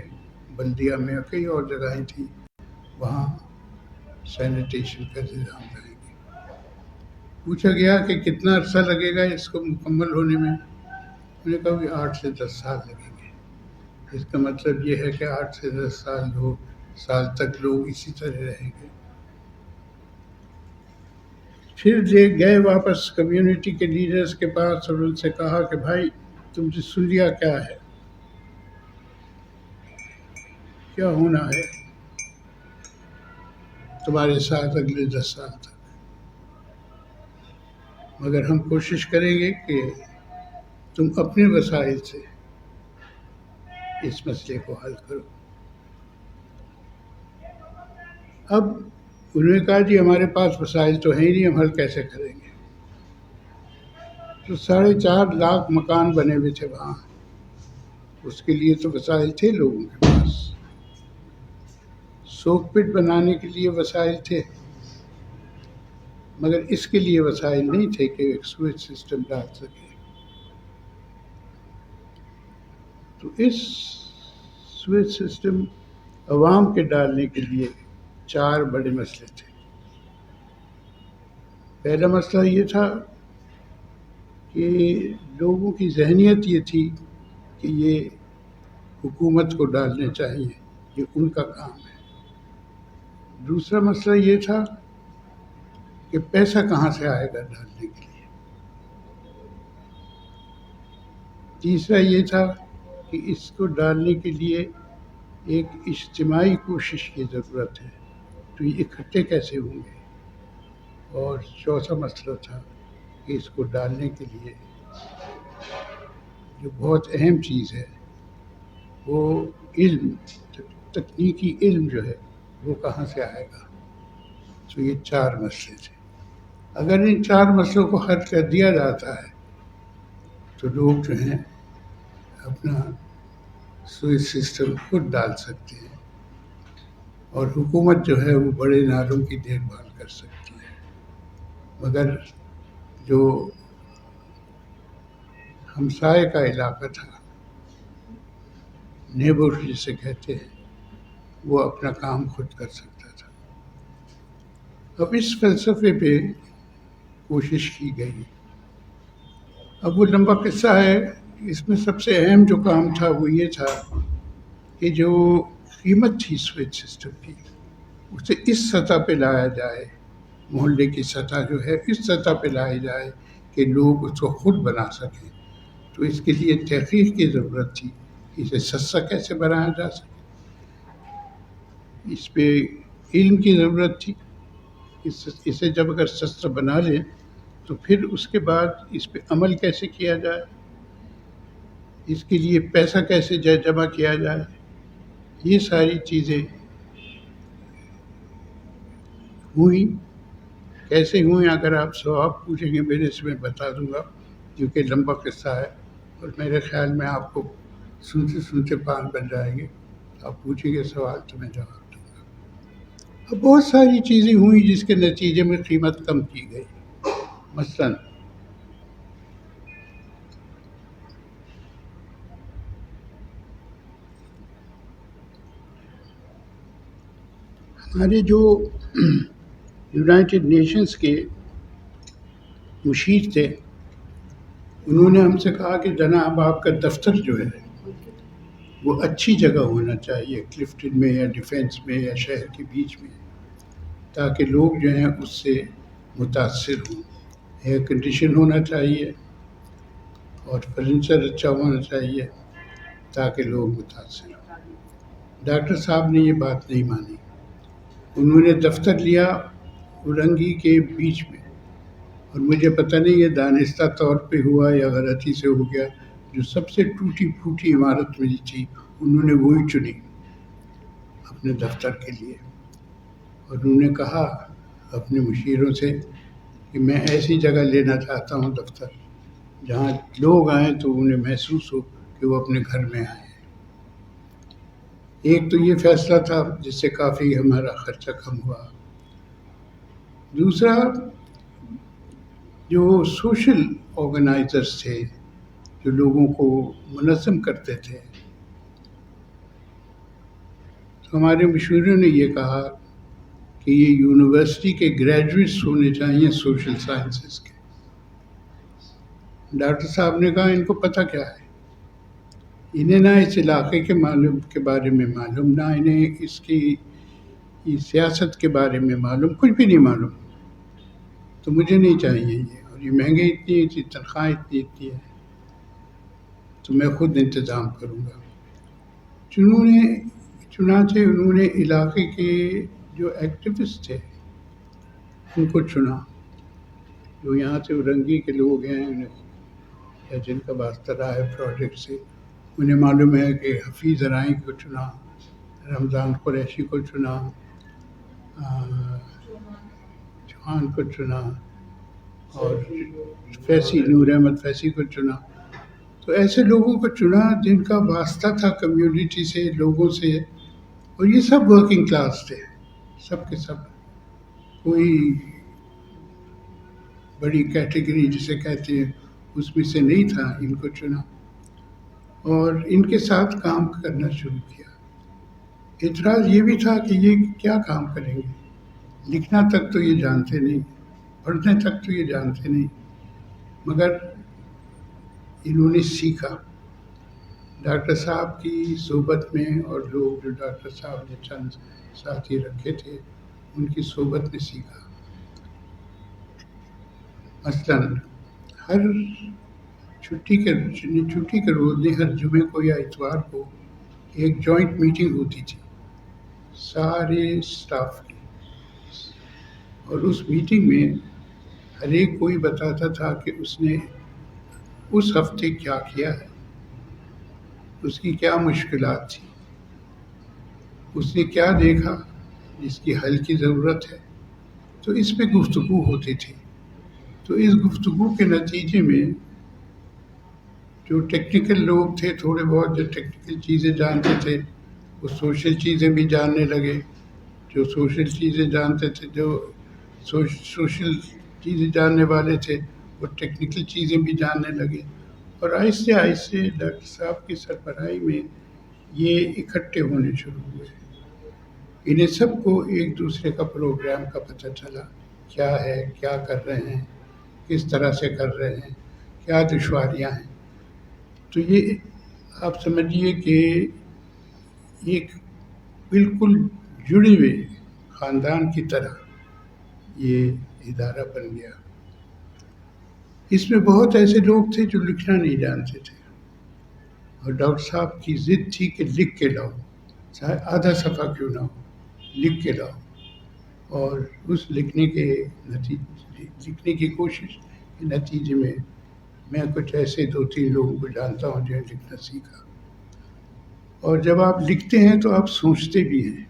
بلدیہ میں اور کئی اور جگہیں تھیں وہاں سینیٹیشن کا انتظام کریں گے. پوچھا گیا کہ کتنا عرصہ لگے گا اس کو مکمل ہونے میں. انہوں نے کہا کہ 8 سے 10 سال لگیں گے. اس کا مطلب یہ ہے کہ 8 سے 10 سال تک لوگ اسی طرح رہیں گے. پھر گئے واپس کمیونٹی کے لیڈرز کے پاس اور ان سے کہا کہ بھائی تم نے سن لیا کیا ہے، کیا ہونا ہے تمہارے ساتھ اگلے 10 سال تک، مگر ہم کوشش کریں گے کہ تم اپنے وسائل سے اس مسئلے کو حل کرو. اب انہوں نے کہا جی ہمارے پاس وسائل تو ہیں ہی نہیں، ہم حل کیسے کریں گے. تو 4.5 لاکھ مکان بنے ہوئے تھے وہاں، اس کے لیے تو وسائل تھے لوگوں کے پاس. سوک پٹ بنانے کے لیے وسائل تھے، مگر اس کے لیے وسائل نہیں تھے کہ ایک سویج سسٹم ڈال سکے. تو اس سویج سسٹم عوام کے ڈالنے کے لیے 4 بڑے مسئلے تھے. پہلا مسئلہ یہ تھا کہ لوگوں کی ذہنیت یہ تھی کہ یہ حکومت کو ڈالنے چاہیے، یہ ان کا کام ہے. دوسرا مسئلہ یہ تھا کہ پیسہ کہاں سے آئے گا ڈالنے کے لیے. تیسرا یہ تھا کہ اس کو ڈالنے کے لیے ایک اجتماعی کوشش کی ضرورت ہے، تو یہ اکٹھے کیسے ہوں گے. اور چوتھا مسئلہ تھا کہ اس کو ڈالنے کے لیے جو بہت اہم چیز ہے وہ علم، تکنیکی علم جو ہے وہ کہاں سے آئے گا. تو یہ 4 مسئلے تھے. اگر ان 4 مسئلوں کو حل کر دیا جاتا ہے تو لوگ جو ہیں اپنا سوئچ سسٹم خود ڈال سکتے ہیں، اور حکومت جو ہے وہ بڑے نالوں کی دیکھ بھال کر سکتی ہے. مگر جو ہمسائے کا علاقہ تھا، نیبر جسے کہتے ہیں، وہ اپنا کام خود کر سکتا تھا. اب اس فلسفے پہ کوشش کی گئی. اب وہ لمبا قصہ ہے. اس میں سب سے اہم جو کام تھا وہ یہ تھا کہ جو قیمت تھی سویج سسٹم کی اسے اس سطح پہ لایا جائے، محلے کی سطح جو ہے اس سطح پہ لائی جائے کہ لوگ اس کو خود بنا سکیں. تو اس کے لیے تحقیق کی ضرورت تھی، اسے سستا کیسے بنایا جا سکے. اس پہ علم کی ضرورت تھی. اسے جب اگر سستا بنا لیں تو پھر اس کے بعد اس پہ عمل کیسے کیا جائے، اس کے لیے پیسہ کیسے جمع کیا جائے. یہ ساری چیزیں ہوئیں. کیسے ہوئیں اگر آپ سواب پوچھیں گے میرے سے میں بتا دوں گا، کیونکہ لمبا قصہ ہے اور میرے خیال میں آپ کو سنتے سنتے پان بن جائیں گے. آپ پوچھیں گے سوال تو میں جواب دوں گا. اب بہت ساری چیزیں ہوئیں جس کے نتیجے میں قیمت کم کی گئی. مثلاً ہمارے جو یونائٹڈ نیشنز کے مشیر تھے انہوں نے ہم سے کہا کہ جناب آپ کا دفتر جو ہے وہ اچھی جگہ ہونا چاہیے، کلفٹن میں یا ڈیفینس میں یا شہر کے بیچ میں، تاکہ لوگ جو ہیں اس سے متاثر ہوں. ایئر کنڈیشن ہونا چاہیے اور فرنیچر اچھا ہونا چاہیے تاکہ لوگ متاثر ہوں. ڈاکٹر صاحب نے یہ بات نہیں مانی. انہوں نے دفتر لیا اورنگی کے بیچ میں، اور مجھے پتہ نہیں یہ دانستہ طور پہ ہوا یا غلطی سے ہو گیا، جو سب سے ٹوٹی پھوٹی عمارت ملی تھی انہوں نے وہی چنی اپنے دفتر کے لیے، اور انہوں نے کہا اپنے مشیروں سے کہ میں ایسی جگہ لینا چاہتا ہوں دفتر جہاں لوگ آئیں تو انہیں محسوس ہو کہ وہ اپنے گھر میں آئے ہیں۔ ایک تو یہ فیصلہ تھا جس سے کافی ہمارا خرچہ کم ہوا۔ دوسرا، جو سوشل آرگنائزرز تھے جو لوگوں کو منظم کرتے تھے، تو ہمارے مشیروں نے یہ کہا کہ یہ یونیورسٹی کے گریجویٹس ہونے چاہیے سوشل سائنسز کے۔ ڈاکٹر صاحب نے کہا ان کو پتہ کیا ہے، انہیں نہ اس علاقے کے بارے میں معلوم، نہ انہیں اس کی سیاست کے بارے میں معلوم، کچھ بھی نہیں معلوم، تو مجھے نہیں چاہیے یہ، اور یہ مہنگے اتنی ہے، تنخواہ اتنی ہے، تو میں خود انتظام کروں گا۔ چنانچہ انہوں نے علاقے کے جو ایکٹیوسٹ تھے ان کو چنا، جو یہاں سے اورنگی کے لوگ ہیں یا جن کا واسطہ رہا ہے پروجیکٹ سے، انہیں معلوم ہے کہ حفیظ رائیں کو چنا، رمضان قریشی کو چنا، چوہان کو چنا، اور نور احمد فیضی کو چنا۔ تو ایسے لوگوں کو چنا جن کا واسطہ تھا کمیونٹی سے، لوگوں سے، اور یہ سب ورکنگ کلاس تھے، سب کے سب، کوئی بڑی کیٹیگری جسے کہتے ہیں اس میں سے نہیں تھا، ان کو چنا اور ان کے ساتھ کام کرنا شروع کیا۔ اعتراض یہ بھی تھا کہ یہ کیا کام کریں گے، لکھنا تک تو یہ جانتے نہیں، پڑھنے تک تو یہ جانتے نہیں، مگر انہوں نے سیکھا ڈاکٹر صاحب کی صحبت میں، اور لوگ جو ڈاکٹر صاحب نے چند ساتھی رکھے تھے ان کی صحبت میں سیکھا۔ مثلاً ہر چھٹی کے روز نہیں، ہر جمعے کو یا اتوار کو ایک جوائنٹ میٹنگ ہوتی تھی سارے اسٹاف کی، اور اس میٹنگ میں ہر ایک کوئی بتاتا تھا کہ اس نے اس ہفتے کیا کیا ہے، اس کی کیا مشکلات تھی، اس نے کیا دیکھا جس کی حل کی ضرورت ہے، تو اس پہ گفتگو ہوتی تھی۔ تو اس گفتگو کے نتیجے میں جو ٹیکنیکل لوگ تھے، تھوڑے بہت جو ٹیکنیکل چیزیں جانتے تھے، وہ سوشل چیزیں بھی جاننے لگے، جو سوشل چیزیں جانتے تھے، جو سوشل چیزیں جاننے والے تھے وہ ٹیکنیکل چیزیں بھی جاننے لگے، اور آہستہ آہستہ ڈاکٹر صاحب کی سربراہی میں یہ اکٹھے ہونے شروع ہوئے۔ انہیں سب کو ایک دوسرے کا پروگرام کا پتہ چلا، کیا ہے، کیا کر رہے ہیں، کس طرح سے کر رہے ہیں، کیا دشواریاں ہیں۔ تو یہ آپ سمجھیے کہ ایک بالکل جڑے ہوئے خاندان کی طرح یہ ادارہ بن گیا۔ اس میں بہت ایسے لوگ تھے جو لکھنا نہیں جانتے تھے، اور ڈاکٹر صاحب کی ضد تھی کہ لکھ کے لاؤ، چاہے آدھا صفحہ کیوں نہ ہو، لکھ کے لاؤ، اور اس لکھنے کی کوشش کے نتیجے میں کچھ ایسے 2-3 لوگوں کو جانتا ہوں جنہیں لکھنا سیکھا۔ اور جب آپ لکھتے ہیں تو آپ سوچتے بھی ہیں،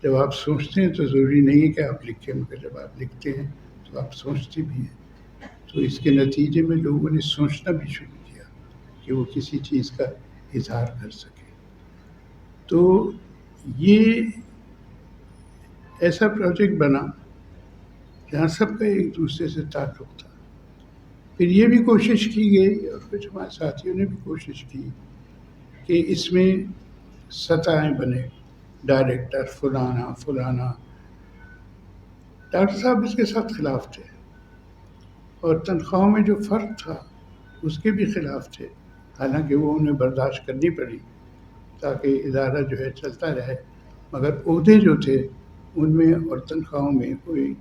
جب آپ سوچتے ہیں تو ضروری نہیں ہے کہ آپ لکھیں، مگر جب آپ لکھتے ہیں تو آپ سوچتے بھی ہیں۔ تو اس کے نتیجے میں لوگوں نے سوچنا بھی شروع کیا کہ وہ کسی چیز کا اظہار کر سکے۔ تو یہ ایسا پروجیکٹ بنا جہاں سب کا ایک دوسرے سے تعلق تھا۔ پھر یہ بھی کوشش کی گئی، اور کچھ ہمارے ساتھیوں نے بھی کوشش کی کہ اس میں سطحیں بنے، ڈائریکٹر فلانا۔ ڈاکٹر صاحب اس کے ساتھ خلاف تھے، اور تنخواہوں میں جو فرق تھا اس کے بھی خلاف تھے، حالانکہ وہ انہیں برداشت کرنی پڑی تاکہ ادارہ جو ہے چلتا رہے، مگر عہدے جو تھے ان میں اور تنخواہوں میں کوئی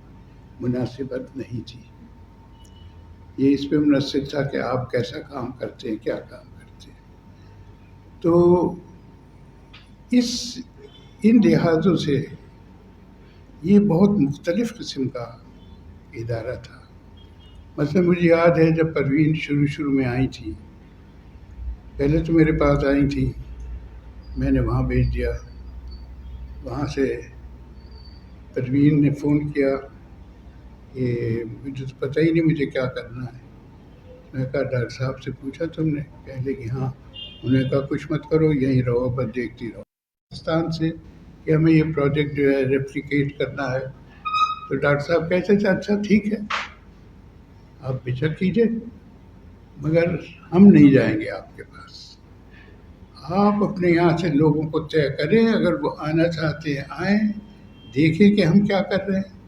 مناسبت نہیں تھی۔ یہ اس پہ منحصر تھا کہ آپ کیسا کام کرتے ہیں، کیا کام کرتے ہیں۔ تو ان لحاظوں سے یہ بہت مختلف قسم کا ادارہ تھا. مثلا مجھے یاد ہے جب پروین شروع میں آئی تھی، پہلے تو میرے پاس آئی تھی، میں نے وہاں بھیج دیا. وہاں سے پروین نے فون کیا کہ مجھے تو پتہ ہی نہیں مجھے کیا کرنا ہے. میں نے کہا ڈاکٹر صاحب سے پوچھا تم نے؟ کہنے کہ ہاں. انہوں نے کہا کچھ مت کرو، یہیں رہو، بس دیکھتی رہو. پاکستان سے کہ ہمیں یہ پروجیکٹ جو ہے ریپلیکیٹ کرنا ہے. تو ڈاکٹر صاحب کہتے تھے اچھا ٹھیک ہے، آپ بے شک کیجیے، مگر ہم نہیں جائیں گے آپ کے پاس. آپ اپنے یہاں سے لوگوں کو طے کریں، اگر وہ آنا چاہتے ہیں آئیں، دیکھیں کہ ہم کیا کر رہے ہیں،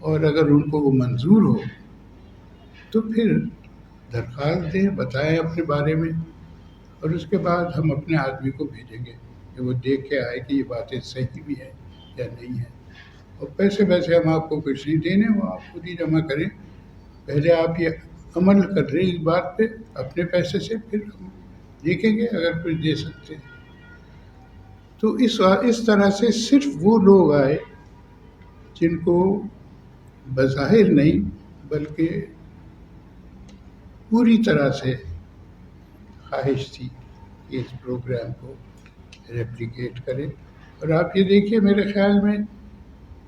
اور اگر ان کو وہ منظور ہو تو پھر درخواست دیں، بتائیں اپنے بارے میں، اور اس کے بعد ہم اپنے آدمی کو بھیجیں گے کہ وہ دیکھ کے آئے کہ یہ باتیں صحیح بھی ہیں یا نہیں ہیں. اور پیسے ویسے ہم آپ کو کچھ نہیں دینے، وہ آپ خود ہی جمع کریں. پہلے آپ یہ عمل کر رہے ہیں اس بات پہ اپنے پیسے سے، پھر ہم دیکھیں گے اگر کچھ دے سکتے ہیں. تو اس طرح سے صرف وہ لوگ آئے جن کو بظاہر نہیں بلکہ پوری طرح سے خواہش تھی کہ اس پروگرام کو ریپلیکیٹ کرے. اور آپ یہ دیکھیے، میرے خیال میں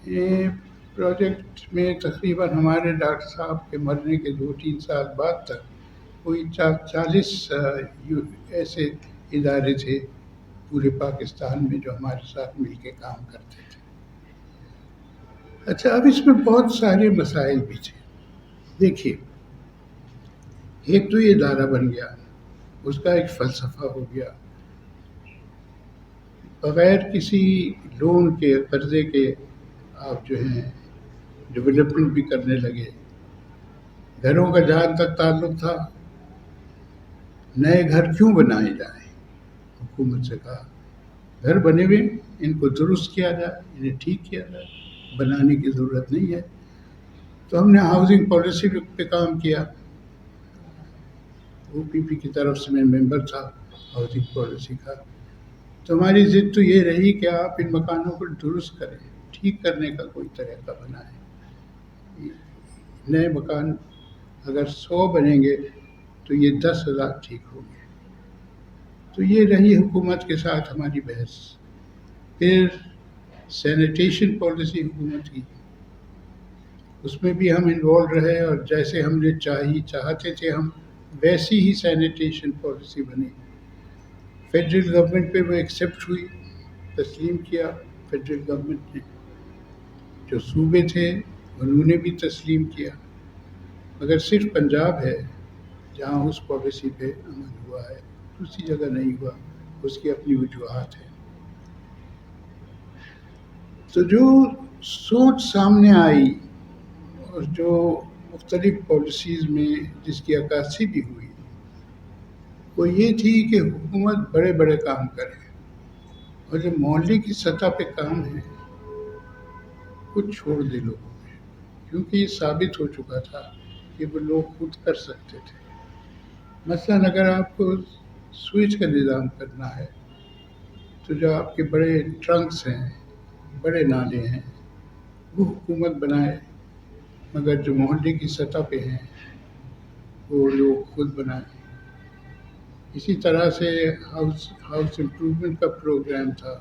یہ پروجیکٹ میں تقریباً ہمارے ڈاکٹر صاحب کے مرنے کے 2-3 سال بعد تک کوئی 40 ایسے ادارے تھے پورے پاکستان میں جو ہمارے ساتھ مل کے کام کرتے تھے. اچھا، اب اس میں بہت سارے مسائل بھی تھے. دیکھیے، ایک تو یہ ادارہ بن گیا، اس کا ایک فلسفہ ہو گیا، بغیر کسی لون کے، قرضے کے آپ جو ہیں ڈیولپمنٹ بھی کرنے لگے. گھروں کا جہاں تک تعلق تھا، نئے گھر کیوں بنائے جائیں؟ حکومت سے کہا گھر بنے ہوئے ان کو درست کیا جائے، انہیں ٹھیک کیا جائے، بنانے کی ضرورت نہیں ہے. تو ہم نے ہاؤسنگ پالیسی پہ کام کیا. او پی پی کی طرف سے میں ممبر تھا ہاؤسنگ پالیسی کا. تو ہماری ضد تو یہ رہی کہ آپ ان مکانوں کو درست کریں، ٹھیک کرنے کا کوئی طریقہ بنائیں. نئے مکان اگر 100 بنیں گے تو یہ 10,000 ٹھیک ہوں گے. تو یہ رہی حکومت کے ساتھ ہماری بحث. پھر سینیٹیشن پالیسی حکومت کی، اس میں بھی ہم انوالو رہے، اور جیسے ہم نے چاہتے تھے ہم ویسی ہی سینیٹیشن پالیسی بنی. فیڈرل گورنمنٹ پہ وہ ایکسیپٹ ہوئی، تسلیم کیا فیڈرل گورنمنٹ نے. جو صوبے تھے انہوں نے بھی تسلیم کیا، مگر صرف پنجاب ہے جہاں اس پالیسی پہ عمل ہوا ہے، دوسری جگہ نہیں ہوا. اس کی اپنی وجوہات ہیں. تو جو سوچ سامنے آئی اور جو مختلف پالیسیز میں جس کی عکاسی بھی ہوئی، وہ یہ تھی کہ حکومت بڑے بڑے کام کرے، اور جو محلے کی سطح پہ کام ہے کچھ چھوڑ دے لوگوں میں، کیونکہ یہ ثابت ہو چکا تھا کہ وہ لوگ خود کر سکتے تھے. مثلاً اگر آپ کو سوئچ کا نظام کرنا ہے تو جو آپ کے بڑے ٹرنکس ہیں، بڑے نالے ہیں، وہ حکومت بنائے، مگر جو محلے کی سطح پہ ہیں وہ لوگ خود بنائیں. اسی طرح سے ہاؤس امپرومنٹ کا پروگرام تھا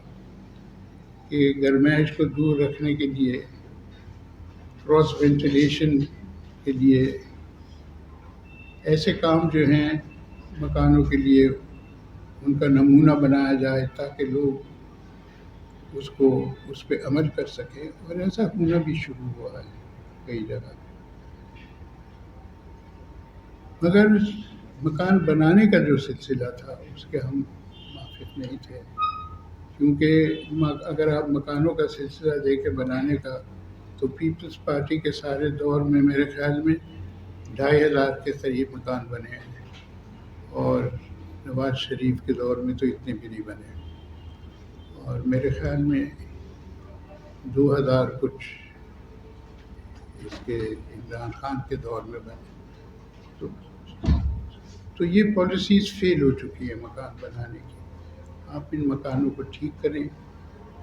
کہ گرمائش کو دور رکھنے کے لیے، کراس وینٹیلیشن کے لیے ایسے کام جو ہیں مکانوں کے لیے ان کا نمونہ بنایا جائے تاکہ لوگ اس پہ عمل کر سکیں. اور ایسا ہونا بھی شروع ہوا ہے کئی جگہ. مگر مکان بنانے کا جو سلسلہ تھا اس کے ہم موافق نہیں تھے، کیونکہ اگر آپ مکانوں کا سلسلہ دیکھیں بنانے کا، تو پیپلز پارٹی کے سارے دور میں میرے خیال میں 2,500 کے قریب مکان بنے ہیں، اور نواز شریف کے دور میں تو اتنے بھی نہیں بنے، اور میرے خیال میں 2,000 کچھ اس کے عمران خان کے دور میں بنے. تو یہ پالیسیز فیل ہو چکی ہیں مکان بنانے کی. آپ ان مکانوں کو ٹھیک کریں،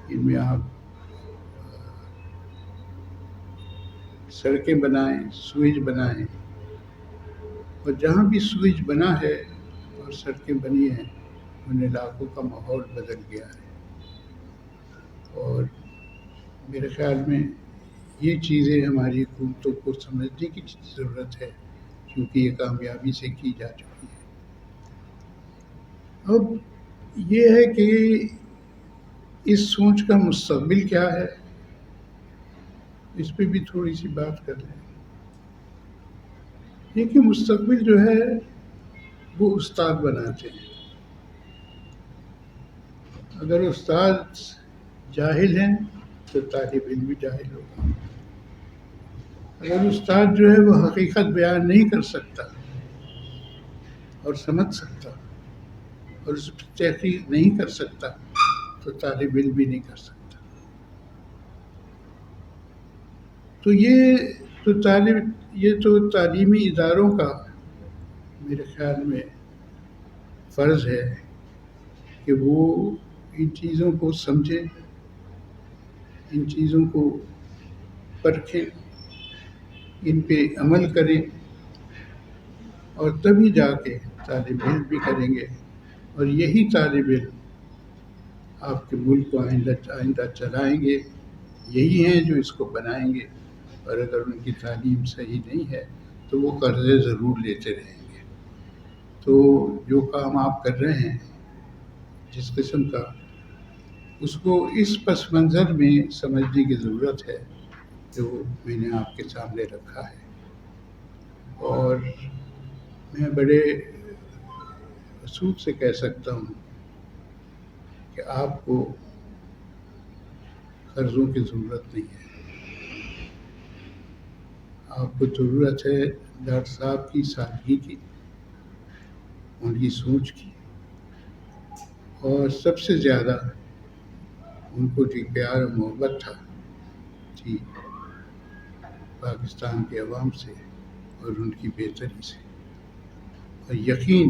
ان میں آپ سڑکیں بنائیں، سوئچ بنائیں، اور جہاں بھی سوئچ بنا ہے اور سڑکیں بنی ہیں ان علاقوں کا ماحول بدل گیا ہے. اور میرے خیال میں یہ چیزیں ہماری حکومتوں کو سمجھنے کی ضرورت ہے، کیونکہ یہ کامیابی سے کی جا چکی ہے. اب یہ ہے کہ اس سوچ کا مستقبل کیا ہے، اس پہ بھی تھوڑی سی بات کر لیں. دیکھیے، مستقبل جو ہے وہ استاد بناتے ہیں. اگر استاد جاہل ہیں تو طالب علم بھی جاہل ہوگا. اگر استاد جو ہے وہ حقیقت بیان نہیں کر سکتا اور سمجھ سکتا اور اس پر تحقیق نہیں کر سکتا تو طالب علم بھی نہیں کر سکتا. تو یہ تو تعلیمی اداروں کا میرے خیال میں فرض ہے کہ وہ ان چیزوں کو سمجھیں، ان چیزوں کو پرکھیں، ان پہ عمل کریں، اور تبھی جا کے طالب علم بھی کریں گے. اور یہی طالب علم آپ کے ملک کو آئندہ چلائیں گے، یہی ہیں جو اس کو بنائیں گے. اور اگر ان کی تعلیم صحیح نہیں ہے تو وہ قرضے ضرور لیتے رہیں گے. تو جو کام آپ کر رہے ہیں جس قسم کا، اس کو اس پس منظر میں سمجھنے کی ضرورت ہے جو میں نے آپ کے سامنے رکھا ہے. اور میں بڑے وثوق سے کہہ سکتا ہوں کہ آپ کو قرضوں کی ضرورت نہیں ہے. آپ کو ضرورت ہے ڈاکٹر صاحب کی سادگی کی، ان کی سوچ کی، اور سب سے زیادہ ان کو جو پیار و محبت تھی پاکستان کے عوام سے اور ان کی بہتری سے. اور یقین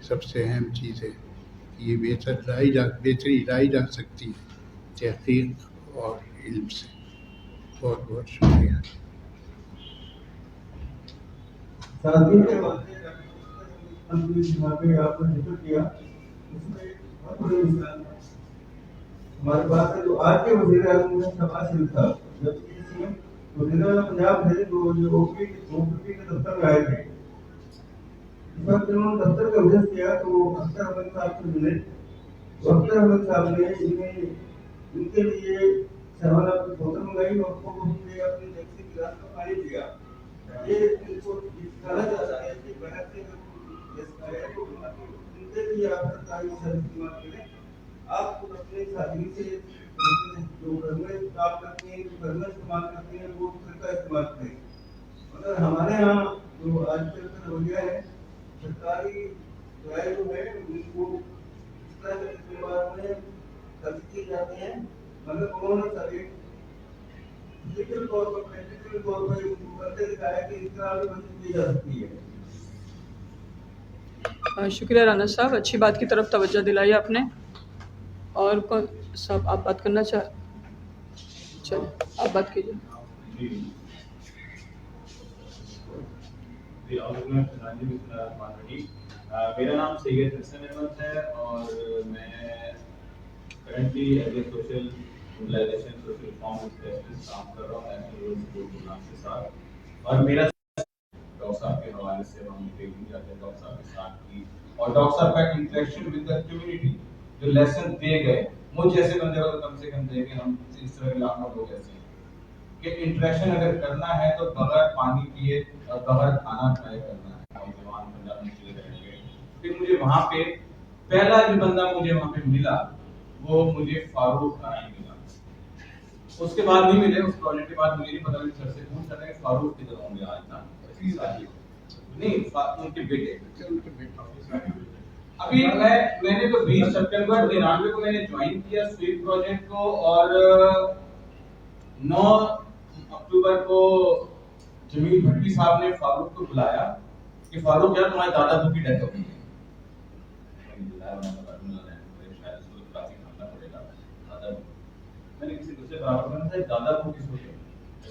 سب سے اہم چیز ہے کہ یہ بہتری لائی جا سکتی ہے تحقیق اور علم سے. بہت بہت شکریہ. ساتھی کے واقعے آپ نے ذکر کیا، اس میں بہت بڑی مثال ہے ہمارے پاس ہے. جو آج کے وزیر اعظم ہیں شہباز شریف صاحب، جب اس میں وزیر اعظم پنجاب تھے تو جو او پی کے دفتر میں آئے تھے، اس وقت انہوں نے دفتر کا وزٹ کیا تو اختر احمد صاحب سے ملے. تو اختر احمد صاحب نے ان کے لیے سیون اپ کی بوتل منگائی اور ان کو اپنی ٹیکسی کی رات کا پانی دیا. یہ ان کو کہنا چاہتا ہے کہ بہت سے ان کے لیے آپ سرکاری سروس استعمال کریں. آپ خود اپنے ساتھی سے جو گھر میں کام کرتے ہیں، جو گھر میں استعمال کرتے ہیں، وہ گھر کا استعمال کریں. مگر ہمارے یہاں جو آج کل کا رویہ ہے، سرکاری رائے جو ہے ان کو اس طرح کے استعمال میں خرچ کیے جاتے ہیں، مگر انہوں نے سبھی فزیکل طور پر پریکٹیکل طور پر کرتے دکھایا کہ اس طرح بھی بچت کی جا سکتی ہے. شکریہ رانا صاحب، اچھی بات کی طرف توجہ دلائی آپ نے. اور کون صاحب آپ بات کرنا چلیں آپ بات کیجیے. میرا نام سید حسن احمد ہے اور میں currently as a social mobilization social reform specialist کام کر رہا ہوں نیشنل رول سپورٹ پروگرام کے ساتھ. اور میرا ڈاکٹر صاحب کے حوالے سے ہم ٹریننگ جاتے ہیں ڈاکٹر صاحب کے ساتھ کی، اور ڈاکٹر صاحب کا انٹریکشن ود دا کمیونٹی، جو لیسن دے گئے مجھ جیسے بندے کو کم سے کم دے گئے. ہم اس طرح کے لاکھوں لوگ ایسے ہیں کہ انٹریکشن اگر کرنا ہے تو بغیر پانی پیے اور بغیر کھانا کھائے کرنا ہے. نوجوان پنجاب میں چلے رہیں گے. پھر مجھے وہاں پہ پہلا جو بندہ مجھے وہاں پہ ملا وہ مجھے فاروق رائے ملا. اس کے بعد نہیں ملے، اس پروجیکٹ کے بعد مجھے نہیں پتا سر سے پوچھ رہا ہے کہ فاروق کدھر ہوں گے آج تک. نہیں، ان کے بیٹے. ابھی میں نے تو 20 سپٹمبر 93 کو میں نے جوائن کیا سویپ پروجیکٹ کو، اور 9 اکتوبر کو جمیل بھٹی صاحب نے فاروق کو بلایا کہ فاروق یار تمہارے دادا کو کی ڈیتھ ہو گئی ہے. میں نے کسی دوسرے برابر میں دادا کو کس کو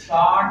60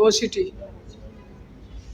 OCT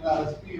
NRSP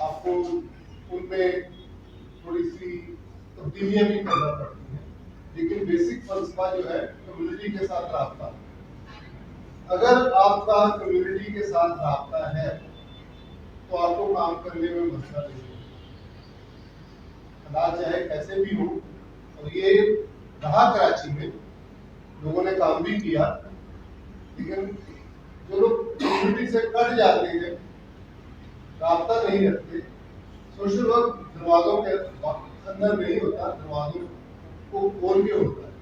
آپ کو ان میں تھوڑی سی تبدیلیاں بھی کرنا پڑتی ہیں، لیکن بیسک فلسفہ جو ہے کمیونٹی کے ساتھ رابطہ. اگر آپ کا کمیونٹی کے ساتھ رابطہ ہے تو آپ کو کام کرنے میں مسئلہ نہیں ہے، حالات چاہے کیسے بھی ہوں. اور یہ رہا کراچی میں، لوگوں نے کام بھی کیا، لیکن جو لوگ کمیونٹی سے کٹ جاتے ہیں، رابطہ نہیں رکھتے، سوشل ورک دروازوں کے اندر نہیں ہوتا، دروازوں کو کھول کے ہوتا ہے.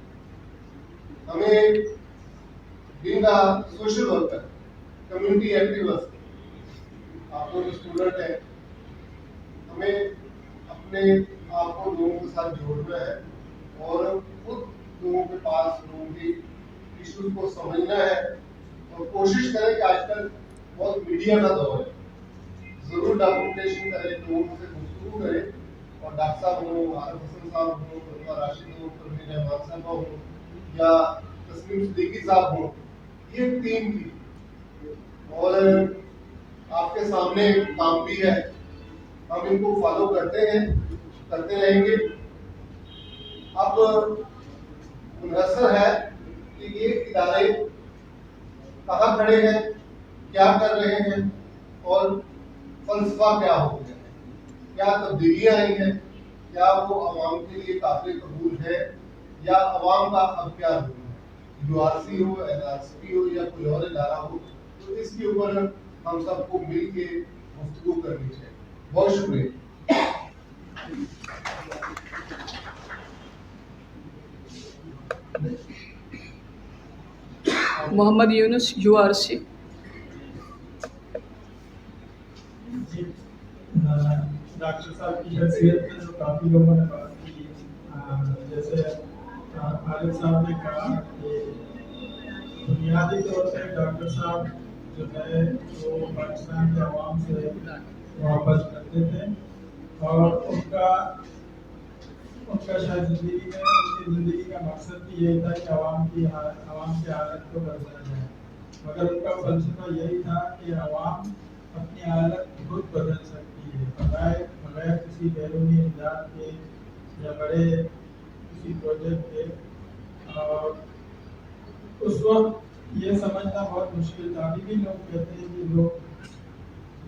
ہمیں being a social worker, community activist, آپ کو جو اسٹوڈنٹ ہے، ہمیں اپنے آپ کو لوگوں کے ساتھ جوڑنا ہے اور خود لوگوں کے پاس لوگوں کی ایشوز کو سمجھنا ہے. اور کوشش کریں کہ آج کل بہت میڈیا کا دور ہے، ضرور ڈاکومنٹیشن کریں، لوگوں سے گفتگو کریں. اور ڈاکٹر صاحب ہوں، عارف حسن صاحب ہوں، عرفہ راشد ہوں، پروین احمد صاحبہ ہوں، یا تسلیم صدیقی صاحب ہوں، یہ ایک ٹیم تھی اور آپ کے سامنے کام بھی ہے. ہم ان کو فالو کرتے ہیں، کرتے رہیں گے. اب منحصر ہے کہ یہ ادارے کہاں کھڑے ہیں، کیا کر رہے ہیں اور فلسفہ کیا ہو گیا ہے، کیا تبدیلیاں آئی ہیں، کیا وہ عوام کے لیے قابل قبول ہے، یا عوام کا اب کیا رول ہے. یو آر سی ہو، این آر سی پی ہو یا کوئی اور ادارہ ہو، تو اس کے اوپر ہم سب کو مل کے گفتگو کرنی چاہیے. بہت شکریہ. محمد یونس URC. ڈاکٹر صاحب کی حیثیت میں جو کافی لوگوں نے بات کی، جیسے عارف صاحب نے کہا کہ بنیادی طور پہ ڈاکٹر صاحب جو ہے وہ پاکستان کے عوام سے محبت کرتے تھے، اور ان کا شاید زندگی میں ان کی زندگی کا مقصد بھی یہی تھا کہ عوام کی حالت کو بدلا جائے. مگر ان کا فلسفہ یہی تھا کہ عوام اپنی حالت خود بدل سکتی ہے بغیر کسی بیرونی امداد کے یا بڑے کسی پروجیکٹ کے. اور اس وقت یہ سمجھنا بہت مشکل تھا. ابھی بھی لوگ کہتے ہیں کہ لوگ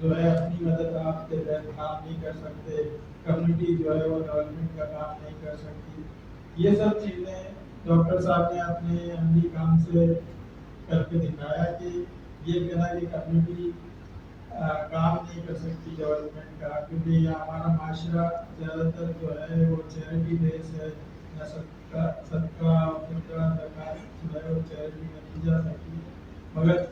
جو ہے اپنی مدد آپ کے تحت کام نہیں کر سکتے، کمیونٹی جو ہے وہ ڈیولپمنٹ کا کام نہیں کر سکتی. یہ سب چیزیں ڈاکٹر صاحب نے اپنے عملی کام سے کر کے دکھایا کہ یہ کہنا کہ کمیونٹی کام نہیں کر سکتی ڈیولپمنٹ کا، کیونکہ یہ ہمارا معاشرہ زیادہ تر جو ہے وہ چیریٹی بیس ہے، یا صدقہ فطرہ زکوٰۃ جو ہے وہ چیریٹی میں کی جا سکتی. مگر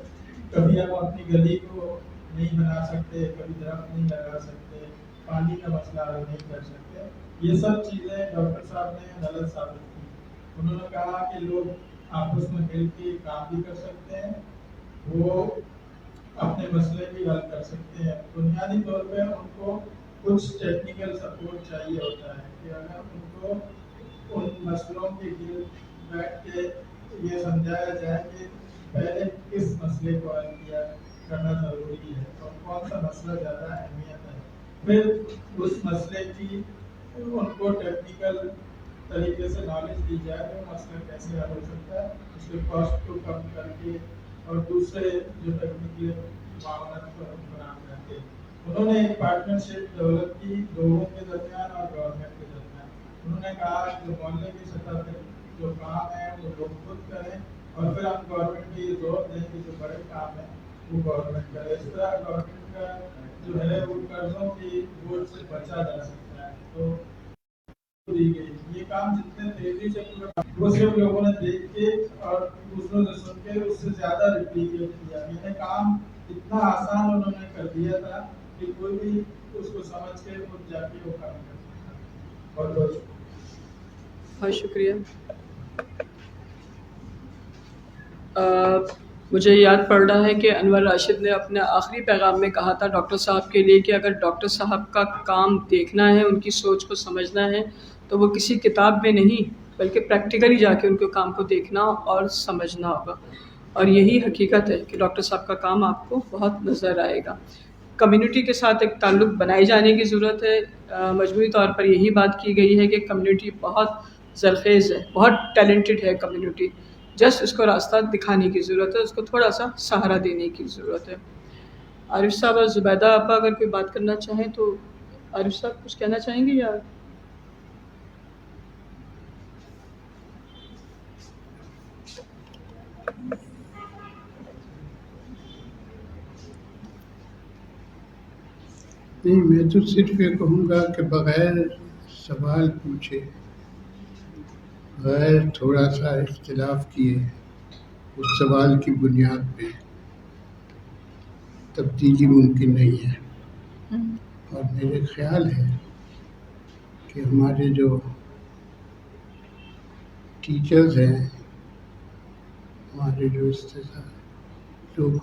کبھی ہم اپنی گلی کو نہیں بنا سکتے، کبھی درخت نہیں لگا سکتے، پانی کا مسئلہ حل نہیں کر سکتے. یہ سب چیزیں ڈاکٹر صاحب نے غلط ثابت کی. انہوں نے کہا کہ لوگ آپس میں مل کے کام بھی کر سکتے ہیں، وہ اپنے مسئلے بھی حل کر سکتے ہیں. بنیادی طور پہ ان کو کچھ ٹیکنیکل سپورٹ چاہیے ہوتا ہے کہ اگر ان کو ان مسئلوں کے گرد بیٹھ کے یہ سمجھایا جائے کہ پہلے کس مسئلے کو حل کیا کرنا ضروری ہے اور کون سا مسئلہ زیادہ اہمیت ہے، پھر اس مسئلے کی ان کو ٹیکنیکل طریقے سے نالج دی جائے کہ وہ مسئلہ کیسے حل ہو سکتا ہے، اس کے کاسٹ کو کم کر کے اور دوسرے جو ٹیکنیکل معاونت کو فراہم کر کے. انہوں نے ایک پارٹنرشپ ڈیولپ کی لوگوں کے درمیان اور گورنمنٹ کے درمیان. انہوں نے کہا کہ محلے کی سطح پہ جو کام ہے وہ لوگ خود کریں، اور پھر ہم گورنمنٹ کو یہ زور دیں کہ جو بڑے کام ہیں وہ گورنمنٹ کرے. اس طرح گورنمنٹ کا جو ہے وہ قرضوں کی بوجھ سے بچا جا سکتا ہے. تو دی گئی یہ کام جتنے تیزی سے پورا وہ صرف لوگوں نے دیکھ کے اور دوسروں سے سن کے اس سے زیادہ ریپلیکیٹ کیا. یہ کام اتنا آسان انہوں نے کر دیا تھا کہ کوئی بھی اس کو سمجھ کے خود جا کے وہ کام کر سکتا. بہت شکریہ. مجھے یاد پڑ رہا ہے کہ انور راشد نے اپنے آخری پیغام میں کہا تھا ڈاکٹر صاحب کے لیے کہ اگر ڈاکٹر صاحب کا کام دیکھنا ہے، ان کی سوچ کو سمجھنا ہے، تو وہ کسی کتاب میں نہیں بلکہ پریکٹیکلی جا کے ان کے کام کو دیکھنا اور سمجھنا ہوگا. اور یہی حقیقت ہے کہ ڈاکٹر صاحب کا کام آپ کو بہت نظر آئے گا. کمیونٹی کے ساتھ ایک تعلق بنائے جانے کی ضرورت ہے. مجموعی طور پر یہی بات کی گئی ہے کہ کمیونٹی بہت زرخیز ہے, بہت ٹیلنٹڈ ہے کمیونٹی, جسٹ اس کو راستہ دکھانے کی ضرورت ہے, اس کو تھوڑا سا سہارا دینے کی ضرورت ہے. عارف صاحب اور زبیدہ آپا اگر کوئی بات کرنا چاہیں تو عارف صاحب کچھ کہنا چاہیں گے یا؟ نہیں, میں تو صرف یہ کہوں گا کہ بغیر سوال پوچھے, بغیر تھوڑا سا اختلاف کیے, اس سوال کی بنیاد پہ تبدیلی ممکن نہیں ہے. اور میرے خیال ہے کہ ہمارے جو ٹیچرز ہیں, ہمارے جو لوگ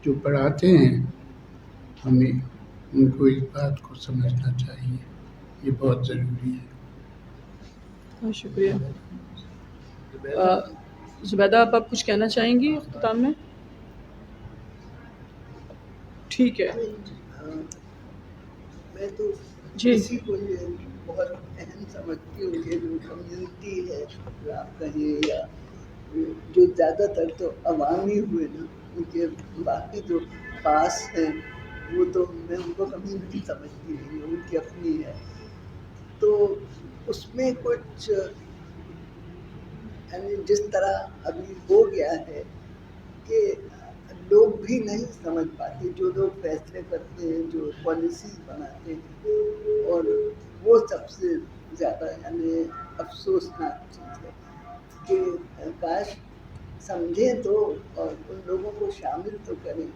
جو پڑھاتے ہیں, ہمیں ان کو اس بات کو سمجھنا چاہیے, یہ بہت ضروری ہے. بہت شکریہ. زبیدہ آپ کچھ کہنا چاہیں گی اختتام میں؟ ٹھیک ہے. میں تو جی. اسی کو یہ بہت اہم سمجھتی ہوں کہ جو کمیونٹی ہے, جو آپ کہیں, یا جو زیادہ تر تو عوامی ہوئے نا, ان کے باقی جو خاص ہیں وہ تو میں ان کو کمیونٹی سمجھتی نہیں ہوں, ان کی اپنی ہے. تو اس میں کچھ یعنی جس طرح ابھی ہو گیا ہے کہ لوگ بھی نہیں سمجھ پاتے, جو لوگ فیصلے کرتے ہیں, جو پالیسیز بناتے ہیں, اور وہ سب سے زیادہ یعنی افسوسناک چیز ہے کہ کاش سمجھیں تو اور ان لوگوں کو شامل تو کریں.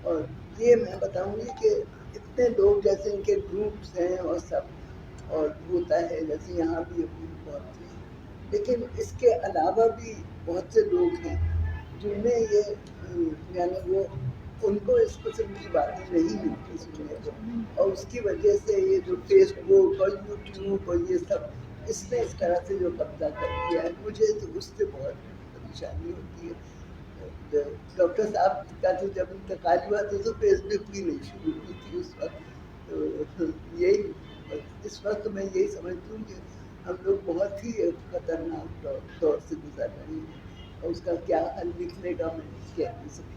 اور یہ میں بتاؤں گی کہ اتنے لوگ جیسے ان کے گروپس ہیں اور سب, اور ہوتا ہے جیسے یہاں بھی ابھی بہت ہیں, لیکن اس کے علاوہ بھی بہت سے لوگ ہیں جن میں یہ یعنی وہ ان کو اس قسم کی باتیں نہیں ملتی سننے کو, اور اس کی وجہ سے یہ جو فیس بک اور یوٹیوب اور یہ سب اس نے اس طرح سے جو قبضہ کر دیا ہے, مجھے تو اس سے بہت پریشانی ہوتی ہے. ڈاکٹر صاحب کا تو جب انتقال ہوا تو فیس بک بھی نہیں شروع ہوئی تھی اس وقت. تو یہی اس وقت میں یہی سمجھتی ہوں کہ ہم لوگ بہت ہی خطرناک دور سے گزر رہے ہیں, اور اس کا کیا حل نکلے گا میں کہہ نہیں سکتی.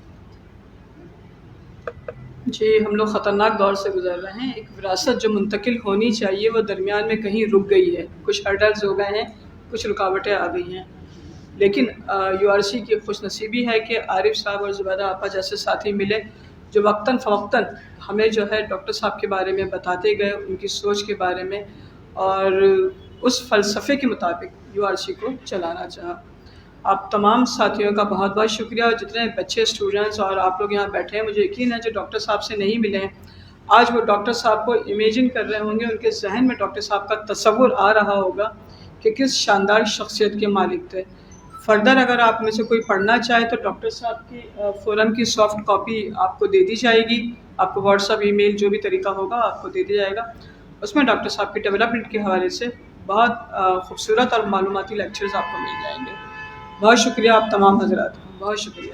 جی, ہم لوگ خطرناک دور سے گزر رہے ہیں. ایک وراثت جو منتقل ہونی چاہیے وہ درمیان میں کہیں رک گئی ہے, کچھ ہرڈلز ہو گئے ہیں, کچھ رکاوٹیں آ گئی ہیں. لیکن URC کی خوش نصیبی ہے کہ عارف صاحب اور زبیدہ آپا جیسے ساتھی ملے جو وقتاً فوقتاً ہمیں جو ہے ڈاکٹر صاحب کے بارے میں بتاتے گئے, ان کی سوچ کے بارے میں, اور اس فلسفے کے مطابق URC کو چلانا چاہا. آپ تمام ساتھیوں کا بہت بہت شکریہ, اور جتنے بچے اسٹوڈنٹس اور آپ لوگ یہاں بیٹھے ہیں, مجھے یقین ہے جو ڈاکٹر صاحب سے نہیں ملے ہیں آج وہ ڈاکٹر صاحب کو امیجن کر رہے ہوں گے, ان کے ذہن میں ڈاکٹر صاحب کا تصور آ رہا ہوگا کہ کس شاندار شخصیت کے مالک تھے. فردر اگر آپ میں سے کوئی پڑھنا چاہے تو ڈاکٹر صاحب کی فورم کی سافٹ کاپی آپ کو دے دی جائے گی, آپ کو واٹس ایپ, ای میل, جو بھی طریقہ ہوگا آپ کو دے دیا جائے گا. اس میں ڈاکٹر صاحب کی ڈیولپمنٹ کے حوالے سے بہت خوبصورت اور معلوماتی لیکچرز آپ کو مل جائیں گے. بہت شکریہ آپ تمام حضرات, بہت شکریہ.